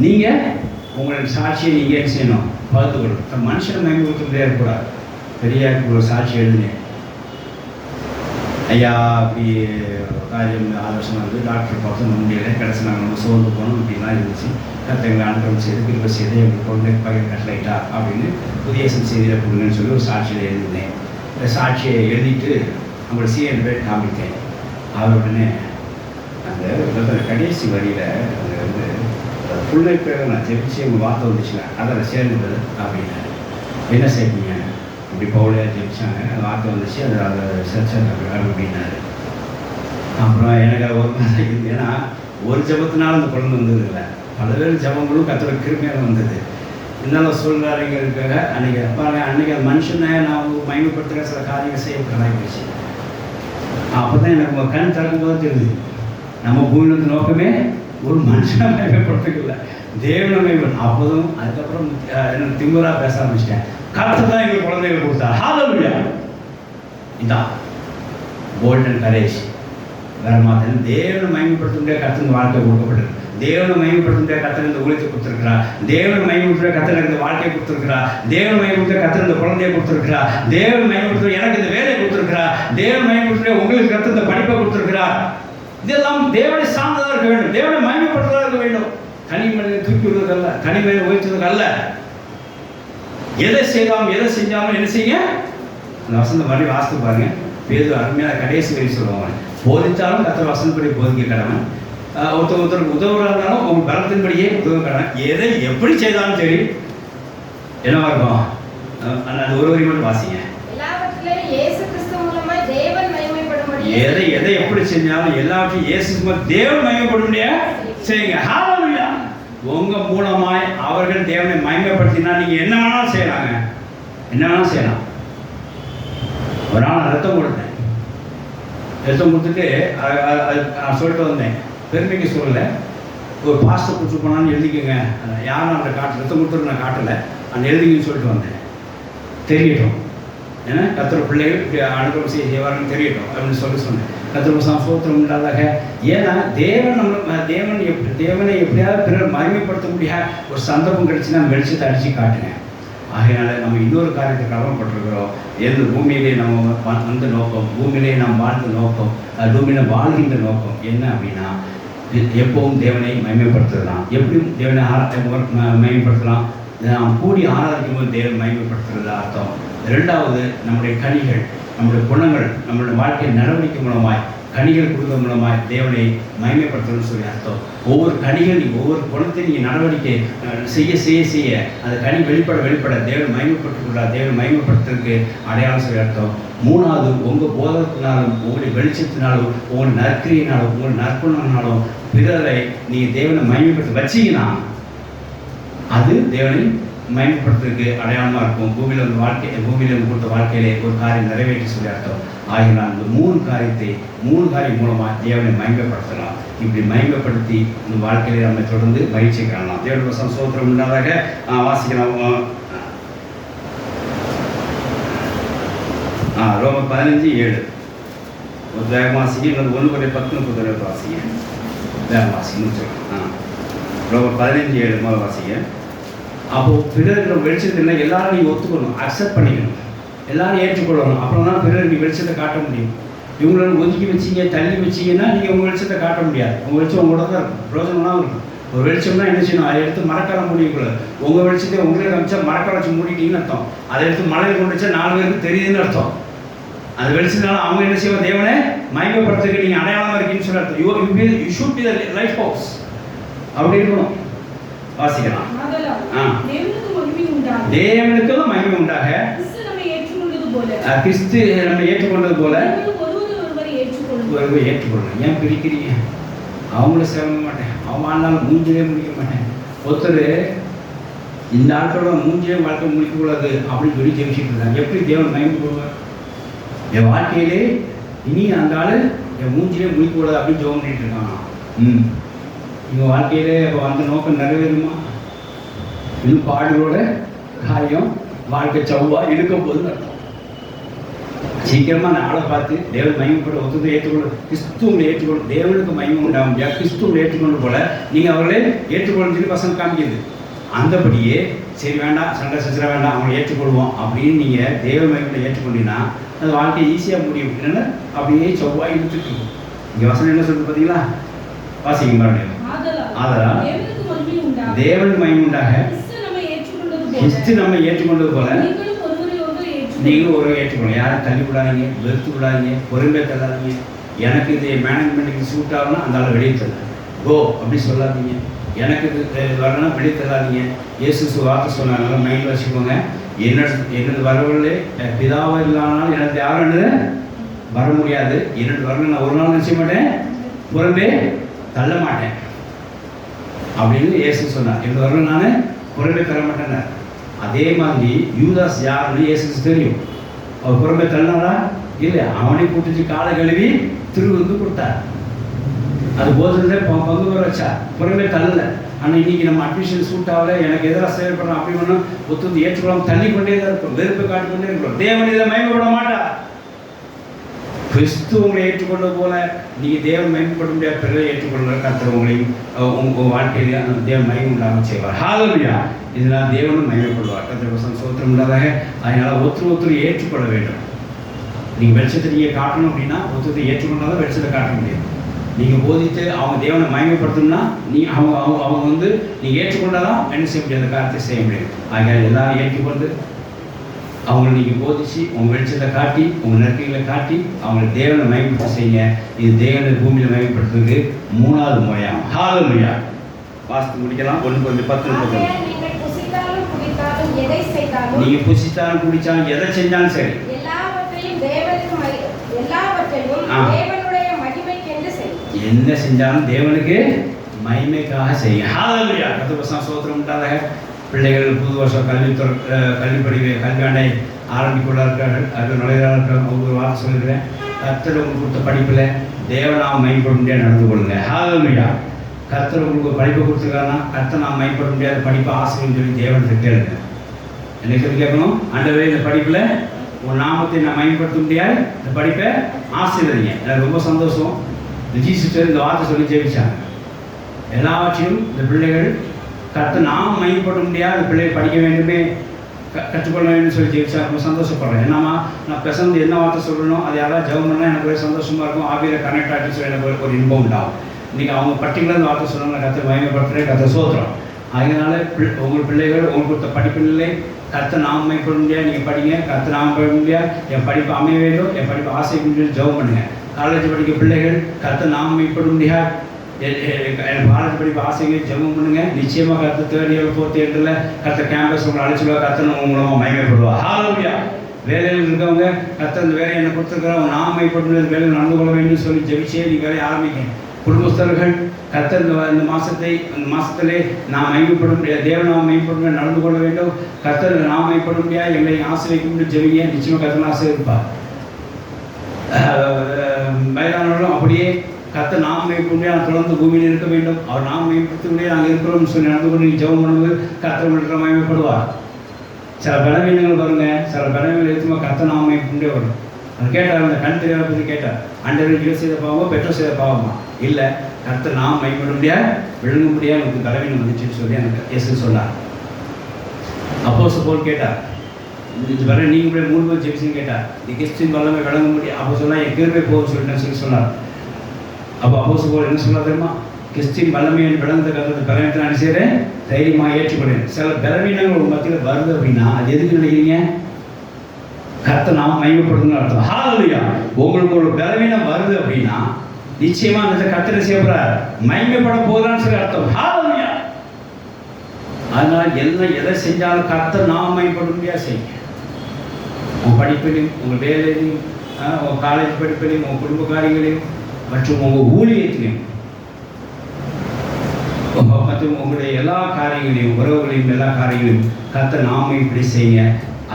நீங்கள் உங்களோட சாட்சியை நீங்கள் என்ன செய்யணும், பார்த்துக்கணும். மனுஷனை மகிமைப்படுத்த முடியாது கூடாது. பெரிய ஒரு சாட்சி எழுதினேன், ஐயா அப்படி காரியம் 6 வருஷமாக இருக்குது, டாக்டர் பார்த்து முடியலை, கடைசி நாங்கள் நம்ம சோர்ந்து போகணும் இப்படிலாம் இருந்துச்சு. கருத்தைங்களை அனுபவம் செய்து கிருபை செய்து எங்களுக்கு கொண்டு பகிர் கட்டளைட்டா அப்படின்னு புதிய செய்தியில் கொடுங்கன்னு சொல்லி ஒரு சாட்சியில் எழுதினேன். இந்த சாட்சியை எழுதிட்டு அவங்களோட சீனியர் பேர் காமித்தேன். அவர் உடனே அந்த கடைசி வரியில் அது வந்து ஃபுல்லை பேர் நான் ஜெபிச்சு உங்கள் வார்த்தை வந்துச்சுங்க அதில் சேர்ந்தது அப்படின்னா என்ன செய்வீங்க இப்படி பவுலையாக ஜெபிச்சாங்க, அந்த வார்த்தை வந்துச்சு, அது அதை சர்ச்சை அப்படின்னாரு. அப்புறம் எனக்கு ஒரு மாதிரி இருக்குது. ஏன்னா ஒரு ஜபத்தினாலும் அந்த குழந்தை வந்தது இல்லை, பல்வேறு ஜபங்களும் கர்த்தரோட கிருபையால வந்தது. இருந்தாலும் சொல்கிறாருங்க இருக்காங்க அன்றைக்கி பாருங்க, அன்றைக்கி அந்த மனுஷனை நான் மகிமைப்படுத்துகிற சில காரியங்கள் செய்ய கலாய்ச்சி. அப்போ தான் எனக்கு உங்கள் கண் திறக்கும் போது தெரியுது, நம்ம பூமியில் வந்து நோக்கமே ஒரு மனுஷனை மகிமைப்படுத்துக்கல, தேவனை மகிமைப்படும். அப்போதும் அதுக்கப்புறம் எனக்கு திமுறா பேச ஆரம்பிச்சிட்டேன். கர்த்தர் தான் எங்களுக்கு குழந்தைகள் கொடுத்தா. ஹல்லேலூயா. இதான் கோல்டன் கரேஜ். வேற மாதிரி தேவனை மகிமைப்படுத்த முடியாத கர்த்தர் வாழ்க்கை கொடுக்கப்பட்டிருக்கு. தேவனை மகிமைப்படுத்த கர்த்தர் இந்த ஊழியத்தை கொடுத்துருக்கிறார். தேவனை மகிமைப்படுத்த கர்த்தர் இந்த வாழ்க்கையை கொடுத்துருக்கிறார். தேவனை மகிமைப்படுத்த கர்த்தர் இந்த குழந்தையை கொடுத்துருக்கிறார். தேவனை மகிமைப்படுத்த எனக்கு இந்த வேலையை கொடுத்துருக்கிறார். தேவனை மகிமைப்படுத்த உங்களுக்கு கர்த்தர் இந்த படிப்பை கொடுத்துருக்கிறார். இதெல்லாம் தேவனை சார்ந்ததாக இருக்க வேண்டும், தேவனை மகிமைப்படுத்ததாக இருக்க வேண்டும். தனி மனிதனை தூக்கி விடுவதற்கு அல்ல, தனி மனிதனை உயர்த்துவதற்கு அல்ல. எதை செய்தாலும் எதை செஞ்சாலும் என்ன செய்ய, அந்த வசந்த மாதிரி வாசித்து பாருங்க. பேது அருமையான கடைசி வரை சொல்லுவாங்க, போதித்தாலும் கர்த்தர் வசனப்படி போதிக்க கடவன், ஒருத்தருக்கு உதவுறாலும் உங்க பலத்தின்படியே உதவ கடவன். எதை எப்படி செய்தாலும் சரி என்னவா இருக்கும், அந்த ஒரு வரி மட்டும் வாசிங்க. எதை எதை எப்படி செஞ்சாலும் எல்லாவற்றையும் இயேசு தேவன் மகிமைப்படும்படியா செய்யுங்க. ஹல்லேலூயா. உங்க மூலமாய் அவர்கள் தேவனை மகிமைப்படுத்தினா நீங்க என்ன வேணாலும் செய்யலாங்க, என்ன வேணாலும் செய்யலாம். ஒரு நாள் ரத்தம் கொடுத்தேன், ரத்தம் கொடுத்துட்டு நான் சொல்லிட்டு வந்தேன், பெருமைக்கு சொல்லலை, ஒரு பாஸ்டர் கொடுத்து போனான்னு எழுதிக்கோங்க, யாரும் அந்த காட்டு ரத்தம் கொடுத்துட்டு நான் காட்டலை, அந்த எழுதிங்கன்னு சொல்லிட்டு வந்தேன். தெரியட்டும், ஏன்னா கர்த்தர் பிள்ளைகள் இப்படி அனுபவம் செய்வாருன்னு தெரியட்டும் அப்படின்னு சொன்னேன். கர்த்தர் சோத்திரம் உண்டாதாக. ஏன்னா தேவனை எப்படியாவது பிறர் மகிமைப்படுத்த முடியாத ஒரு சந்தர்ப்பம் கிடைச்சுன்னா வெளிச்சத்தை அடித்து காட்டுங்க. ஆகையினால நம்ம இன்னொரு காரியத்தை கடமைப்பட்டிருக்கிறோம். எந்த பூமியிலே நம்ம வந்த நோக்கம், பூமியிலே நாம் வாழ்ந்த நோக்கம், பூமியில வாழ்கின்ற நோக்கம் என்ன அப்படின்னா, எப்பவும் தேவனை மகிமைப்படுத்துறதுலாம். எப்படி தேவனை மகிமைப்படுத்தலாம், நாம் கூடி ஆராதிக்கும் போது தேவனை மகிமைப்படுத்துறது அர்த்தம். இரண்டாவது, நம்முடைய கனிகள், நம்முடைய குணங்கள், நம்மளுடைய வாழ்க்கை நடவடிக்கை மூலமாய் கனிகள் கொடுக்க மூலமாய் தேவனை மகிமைப்படுத்தணும்னு சொல்லி அர்த்தம். ஒவ்வொரு கனிகள் நீங்கள் ஒவ்வொரு குணத்தை நீங்கள் நடவடிக்கை செய்ய செய்ய செய்ய அந்த கனி வெளிப்பட தேவனை மகிமைப்பட்டுக்கூடாது, தேவனை மகிமைப்படுத்துறதுக்கு அடையாளம் சொல்லி அர்த்தம். மூணாவது, உங்கள் போதத்தினாலும் உங்களுடைய வெளிச்சத்தினாலும் உங்களுடைய நற்கிரியினாலும் உங்களுடைய நற்குணத்தினாலும் பிறரை நீங்கள் தேவனை மகிமைப்படுத்த வச்சிங்கன்னா அது தேவனை மகிமைப்படுத்துறதுக்கு அடையாளமாக இருக்கும். பூமியில் வந்து பூமியில் கொடுத்த வாழ்க்கையிலே ஒரு காரியம் நிறைவேற்றி சொல்லி அர்த்தம். ஆகினால் இந்த மூணு காரியம் மூலமாக தேவனை மகிமைப்படுத்தலாம். இப்படி மகிமைப்படுத்தி இந்த வாழ்க்கையிலே நம்ம தொடர்ந்து மகிழ்ச்சி காணலாம். தேவனுடைய சோத்திரம் உண்டாதாக வாசிக்கலாம். ரோமர் 15:7 ஒரு வேகவாசிங்க, இன்னொரு 1:10 வாசிங்க. வேகவாசின்னு சொல்லலாம். ரோமர் 15:7 முதல் வாசிங்க. அப்போது பிறருக்கு வெளிச்சத்தில் எல்லாரும் நீங்கள் ஒத்துக்கணும், அக்செப்ட் பண்ணிக்கணும், எல்லாரும் ஏற்றுக்கொள்ளணும். அப்புறம் தான் பிறருக்கு வெளிச்சத்தை காட்ட முடியும். இவங்கள ஒதுக்கி வச்சிங்க, தள்ளி வச்சிங்கன்னா நீங்கள் உங்கள் வெளிச்சத்தை காட்ட முடியாது. உங்கள் வெளிச்சம் உங்களோட தான் இருக்கும், பிரோஜனமாக இருக்கும். ஒரு வெளிச்சம்னா என்ன செய்யணும், அதை எடுத்து மரக்கால முடியக்கூடாது. உங்கள் வெளிச்சத்தை உங்களே காமிச்சா மரக்கால வச்சு மூடிட்டீங்கன்னு அர்த்தம். அதை எடுத்து மலையில் கொண்டு வச்சா 4 பேருக்கு தெரியுதுன்னு அர்த்தம். அந்த வெளிச்சத்தினால அவங்க என்ன செய்வோம், தேவனை மகிமைப்படுத்துறதுக்கு நீங்கள் அடையாளமாக இருக்கீங்கன்னு சொல்லி அர்த்தம். You should be the life house. அப்படி இருக்கணும். வாசிக்கலாம். தேவனுக்கு மகிமை உண்டாக, கிறிஸ்து நம்ம ஏற்றுக்கொண்டது போல ஒருவர் ஏற்றுக்கொள்ளணும். ஏன் பிரிக்கிறீங்க? அவங்கள சேவ மாட்டேன், அவன் ஆனாலும் மூஞ்சிலே முடிக்க மாட்டேன். ஒருத்தர் இந்த ஆட்களோட மூஞ்சிலே வாழ்க்கை முடிக்கக்கூடாது அப்படின்னு சொல்லி ஜெபிச்சுட்டு இருந்தாங்க. எப்படி தேவன் மகிமை போடுவார்? என் வாழ்க்கையிலே இனி அந்த ஆள் என் மூஞ்சிலே முடிக்கக்கூடாது அப்படின்னு ஜெபம் பண்ணிட்டு இருக்காங்க. இவங்க வாழ்க்கையிலே அந்த நோக்கம் நிறைவேறுமா? இன்னும் பாடுகளோட காரியம் வாழ்க்கை செவ்வாய் இருக்கும் போது அர்த்தம். சீக்கிரமாக அந்த ஆளை பார்த்து தேவன் மகிமைப்பட ஒத்துதை ஏற்றுக்கொள்ள, கிறிஸ்துவங்களை ஏற்றுக்கொள்ள, தேவனுக்கு மகிமை உண்டாகும். கிறிஸ்துவங்களை ஏற்றுக்கொண்டு போல நீங்கள் அவர்களே ஏற்றுக்கொள்ளும் சொல்லி பசங்க காமிக்கிறது. அந்தபடியே சரி வேண்டாம், சண்டை சச்சர வேண்டாம், அவங்களை ஏற்றுக்கொள்வோம் அப்படின்னு நீங்கள் தேவ மகிமையை ஏற்றுக்கொண்டீங்கன்னா அது வாழ்க்கை ஈஸியாக முடியும். என்னென்னா அப்படியே செவ்வாய் இழுத்துட்டு இருக்கும். இங்கே வசனம் என்ன சொல்லுது பார்த்தீங்களா? வாசிக்க மறுபடியும். ஆதலால் தேவனுக்கு மகிமை உண்டாக, கிறிஸ்து நம்ம ஏற்றுக்கொண்டது போல நீங்களும் ஒரு ஏற்றுக்கணும். யாரும் தள்ளி விடாதீங்க, வெறுத்து விடாதீங்க, பொறுமையாக தள்ளாதீங்க. எனக்கு இது மேனேஜ்மெண்ட்டுக்கு சூட் ஆகணும்னா அந்த ஆள் வெளியே தள்ள கோ அப்படி சொல்லாதீங்க. எனக்கு இது வரணும்னா வெளியே தள்ளாதீங்க. இயேசு வார்த்தை சொன்னாங்க, மைண்ட் வச்சுக்கோங்க. என்னது வரவில்லை, பிதாவை இல்லாமல் எனக்கு யாரும் வர முடியாது. என்னோட வரணும் நான் ஒரு நாள் நினச்ச மாட்டேன், புறம்பே தள்ள மாட்டேன் அப்படின்னு இயேசு சொன்னார். இந்த வரல நான் புறமே தள்ள மாட்டேன். அதே மாதிரி யூதாஸ் யாருன்னு இயேசுக்கு தெரியும். அவர் புறமே தள்ளினாரா? இல்லை, அவனை கூட்டிச்சு காலை கழுவி திருவிருந்து கொடுத்தார். அது போதில் பங்கு வர வச்சா, புறமே தள்ளலை. ஆனால் இன்னைக்கு நம்ம அட்மிஷன் சூட் ஆகலை, எனக்கு எதிராக செயல்படுறோம் அப்படி ஒன்றும் ஒத்துந்து ஏற்றுக்கொள்ளாமல் தள்ளி கொண்டே தான் இருக்கும், வெறுப்பை காட்டிக்கொண்டே இருக்கிறோம். தேவன் இதை மயமப்பட மாட்டார். கிறிஸ்து உங்களை ஏற்றுக்கொண்டது போல நீங்கள் தேவன் மயமப்பட முடியாத பிறகு ஏற்றுக்கொள்ள கர்த்தர் உங்களையும் உங்கள் வாழ்க்கையிலே அந்த தேவன் மயம் உண்டாக செய்வார். ஹல்லேலூயா. இதனால் தேவனும் மயமப்படுவார். கர்த்தர் சோத்திரம் உள்ளதாக. அதனால் ஒருத்தர் ஏற்றுக்கொள்ள வேண்டும். நீங்கள் வெளிச்சத்தை நீங்கள் காட்டணும் அப்படின்னா ஒருத்தரை ஏற்றுக்கொண்டால் தான் வெளிச்சத்தை காட்ட முடியும். நீங்கள் போதித்து அவங்க தேவனை மயமப்படுத்தணும்னா அவங்க நீங்கள் ஏற்றுக்கொண்டால் தான் என்ன செய்ய முடியும், அந்த காரியத்தை செய்ய முடியும். ஆகையால் எல்லாரும் ஏற்றுக்கொண்டு அவங்களை நீங்கள் போதிச்சு உங்கள் வெளிச்சத்தை காட்டி உங்கள் நற்கைகளை காட்டி அவங்களை தேவனை மயமப்படுத்த செய்யுங்க. இது தேவனை பூமியில் மயமப்படுத்துறதுக்கு 3வது முறையாகும். ஹல்லேலூயா. வாசித்து முடிக்கலாம். 1:10. நீங்கள் புசித்தாலும் குடித்தாலும் எதை செய்தாலும், நீங்கள் புசித்தாலும் குடித்தாலும் எதை செஞ்சாலும் சரி, எல்லாவற்றையும் தேவனுடைய மகிமைக்கென்று செய்யுங்கள். என்ன செஞ்சாலும் தேவனுக்கு மகிமைக்காக செய்யுங்க. ஹல்லேலூயா. கர்த்தருக்கு ஸ்தோத்திரம் உண்டாதாக. பிள்ளைகள் புது வருஷம் கல்வியாண்டை ஆரம்பிக்கொள்ளார்கள், அது நுழைகிறார்கள். ஒரு வார்த்தை சொல்லிடுறேன். கர்த்தர் உங்களுக்கு கொடுத்த படிப்பில் தேவனாம் மைப்பட முடியாது நடந்து கொள்ளுங்க. ஹல்லேலூயா. கர்த்தர் உங்களுக்கு படிப்பை கொடுத்துருக்காருன்னா கர்த்தர் நாம் மைப்பட முடியாத படிப்பை ஆசைன்னு சொல்லி தேவனுக்கு கேளுங்க. என்ன சொல்லி கேட்கணும்? ஆண்டவரே, இந்த படிப்பில் உன் நாமத்தை நான் மயப்படுத்த முடியாது, இந்த படிப்பை ஆசீர்வதிங்க. எனக்கு ரொம்ப சந்தோஷம். விஜய் சிஸ்டர் இந்த வார்த்தை சொல்லி ஜெயிச்சாங்க. எல்லாவற்றையும் இந்த பிள்ளைகள் கர்த்தர் நாம் மயப்பட முடியாது, பிள்ளைகள் படிக்க வேண்டுமே கற்றுக்கொள்ள வேண்டும் சொல்லி ஜெயிச்சா ரொம்ப சந்தோஷப்படுறேன். என்னம்மா நான் பெசந்து என்ன வார்த்தை சொல்லணும், அது யாராவது ஜெபம் பண்ணால் எனக்கு ஒரு சந்தோஷமாக இருக்கும். ஆவியில் கனெக்ட் ஆகிட்டு சொல்லி எனக்கு ஒரு இன்பம் உண்டாகும். இன்றைக்கி அவங்க பர்டிகுலர் இந்த வார்த்தை சொல்லணும், கர்த்தர் மயப்படுத்துகிறேன், கர்த்தர் சோத்திரம். அதனால உங்கள் பிள்ளைகள் உங்களுக்கு கொடுத்த படிப்பில்லை கர்த்தர் நாம் மயப்பட முடியாது, நீங்கள் படிங்க. கர்த்தர் நாம் படிக்க முடியாது, என் படிப்பு அமைய வேண்டும், என் படிப்பு ஆசை முடியும் ஜெபம் பண்ணுங்கள். காலேஜ் படிக்க பிள்ளைகள் கர்த்தர் நாம் மயப்பட முடியாது, எனக்கு காலேஜ் படிப்பு ஆசைங்க ஜெபம் பண்ணுங்க. நிச்சயமாக கர்த்தர் 3rd year 4th yearல கர்த்தர் கேம்பஸ் உங்களை அழைச்சிடுவா, கர்த்தர் உங்க மூலமாக மகிமைப்படுவா. ஹல்லேலூயா. வேலையில் இருக்கவங்க கர்த்தர் இந்த வேலையை என்ன கொடுத்துருக்குறோம், நாம் மகிமைப்பட வேலையில் நடந்து கொள்ள வேண்டும் சொல்லி ஜெபிச்சே நீங்கள் வேலையை ஆரம்பிங்க. குடும்பஸ்தர்கள் கர்த்தர் இந்த மாதத்திலே நாம் மகிமைப்பட முடியாது, தேவனாம் மகிமைப்பட நடந்து கொள்ள வேண்டும். கர்த்தர் நாம் மகிமைப்பட முடியாது, எங்களை ஆசிரியக்க முடியும் ஜெபிங்க. நிச்சயமாக கர்த்தர் ஆசிரியப்பார். வயதானவர்களும் அப்படியே கர்த்தர் நாம் மகிமைப்பட முடியாது, தொடர்ந்து பூமியில் இருக்க வேண்டும். அவர் நாம் மகிமைப்படுத்த முடியாது, நாங்கள் இருக்கிறோம்னு சொல்லி நடந்து கொண்டு நீங்கள் ஜெபம் பண்ணும்போது கர்த்தர் உங்களுக்கு மகிமைப்படுவார். சில பலவீனங்கள் வருங்க, சில பலவீனங்கள் இருக்குமா கர்த்தர் நாம் மகிமைப்பட முடியாது வரும். அது கேட்டார், அந்த கண் தெரியாத பற்றி கேட்டார், ஆண்டவர்கள் செய்த பாவமா பெற்றோர் செய்த பாவமா? இல்லை, கர்த்தர் நாம் மகிமைப்பட முடியாது, விழுங்க முடியாது, உங்களுக்கு பலவீனம் வந்துச்சுன்னு சொல்லி எனக்கு இயேசு சொன்னார். அப்போஸ்தலர் பவுல் கேட்டார், இது வர நீங்கள் 3 பேர் ஜெபிச்சுன்னு கேட்டார். நீ கிறிஸ்துவின் வல்லமை விளங்க முடியும். அப்போ சொன்னால் என் கிருபை போகும்னு சொல்லிட்டேன்னு சொல்லி சொன்னார். அப்போ அப்போஸ்தலர் பவுல் என்ன சொன்னார் தெரியுமா? கிறிஸ்துவின் வல்லமையை விளங்குற கருத்து பலவீனத்தை நான் செய்கிறேன், தைரியமாக ஏற்றுக்கொள்கிறேன். சில பலவீனங்கள் ஒரு மத்தியில் வருது அப்படின்னா அது எதுக்கு நினைக்கிறீங்க? கர்த்தர் நாம் மகிமைப்படுத்தணும்னு அர்த்தம். ஹல்லேலூயா. உங்களுக்கு ஒரு பலவீனம் வருது அப்படின்னா நிச்சயமா அந்த கர்த்தர் செய்யப்படுறார், மகிமைப்பட போகிறான்னு சொல்லி அர்த்தம். ஹல்லேலூயா. அதனால எதை செஞ்சாலும் கர்த்தர் நாம் மகிமைப்பட முடியாது செய்யுங்க. உங்கள் படிப்பிலையும், உங்கள் வேலையிலையும், உங்கள் காலேஜ் படிப்பிலையும், உங்கள் குடும்ப காரியங்களையும் மற்றும் உங்கள் ஊழியத்திலையும் மற்றும் உங்களுடைய எல்லா காரியங்களையும், உறவுகளையும், எல்லா காரியங்களையும் கர்த்தர் நாம இப்படி செய்யுங்க.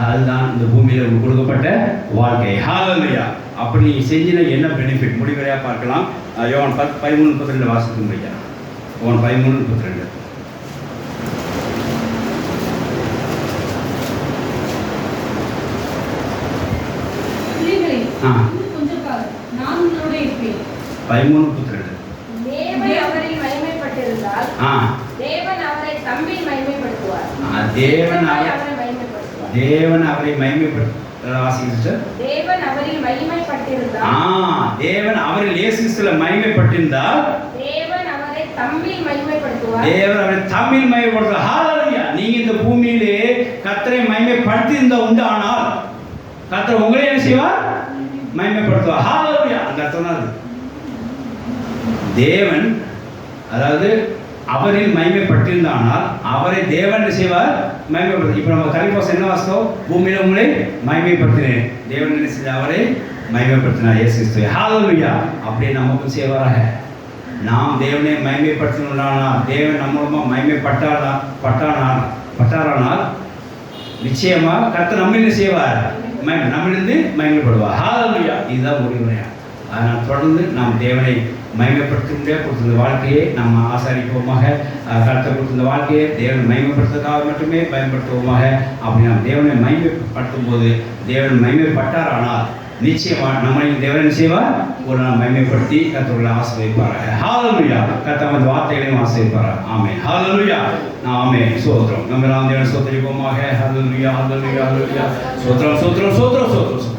அதுதான் இந்த பூமியில் உங்களுக்கு கொடுக்கப்பட்ட வாழ்க்கை. ஹல்லேலூயா. அப்படி செஞ்சின என்ன பெனிஃபிட் முடிவரையாக பார்க்கலாம். யோவான் 13:32 வாசித்து முடிக்கலாம். யோவான் 13:32. கொஞ்சம் காலம் நான் உங்களோட இருப்பேன். 13:32. தேவன் அவரில் மகிமைப்பட்டிருந்தால் தேவன் அவரை தம்மில் மகிமைப்படுத்துவார். தேவன் அவரை மகிமைப்படுத்த வாசிக்கிறேன். தேவன் அவரில் மகிமைப்பட்டிருந்தால் தேவன் அவரில் இயேசு கிறிஸ்துவில் மகிமைப்பட்டிருந்தால் தேவன் அவரை தம்மில் மகிமைப்படுத்துவார். தேவன் அவரை தம்மில் மகிமைப்படுத்துவார். ஹல்லேலூயா. நீங்க இந்த பூமியிலே கர்த்தரை மகிமைப்படுத்தி இருந்தா உண்டு, ஆனால் கர்த்தர் உங்களை என்ன செய்வார்? மகிமைப்படுத்துவார். ஹல்லேலூயா. அந்த அர்த்தம் தான் தேவன், அதாவது அவரில் மகிமைப்பட்டிருந்தானால் அவரை தேவன் செய்வார், மகிமைப்படுத்த. இப்போ நம்ம கலிபாசம் என்ன வாசித்தோம்? பூமியில் உங்களை மகிமைப்படுத்தினேன். தேவன் என்ன செய்ய? அவரை மகிமைப்படுத்தினார், இயேசு கிறிஸ்து. ஹல்லேலூயா. அப்படியே நமக்கும் செய்வாராக. நாம் தேவனை மகிமைப்படுத்தணும்னால் தேவன் நம்ம மூலமாக மகிமைப்பட்டாரானால் நிச்சயமாக கர்த்தர் நம்ம என்ன செய்வார்? நம்மளிருந்து மகிமைப்படுவார். ஹல்லேலூயா. இதுதான் முடிவுரையா. அதனால் தொடர்ந்து நாம் தேவனை மகிமைப்படுத்த கொடுத்த வாழ்க்கையை நம்ம ஆசாரிப்போமாக. கர்த்தர் கொடுத்த வாழ்க்கையை தேவனை மகிமைப்படுத்துவதற்காக மட்டுமே பயன்படுத்துவோமாக. அப்படி நாம் தேவனை மகிமைப்படுத்தும் போது தேவன் மகிமைப்பட்டாரானால் நிச்சயமாக நம்மளையும் தேவன் செய்வார். ஒரு நாள் மகிமைப்படுத்தி கர்த்தர்களை ஆசீர்வதிப்பாராக. ஹல்லேலூயா. கர்த்தர் அந்த வார்த்தைகளையும் ஆசீர்வதிப்பாராக. ஆமென். ஹல்லேலூயா. ஆமென். ஸ்தோத்திரம். நம்ம நாம் தேவனை ஸ்தோத்திரிப்போமாக. ஹல்லேலூயா. ஹல்லேலூயா. ஹல்லேலூயா. ஸ்தோத்திரம். ஸ்தோத்திரம். ஸ்தோத்திரம். ஸ்தோத்திரம்.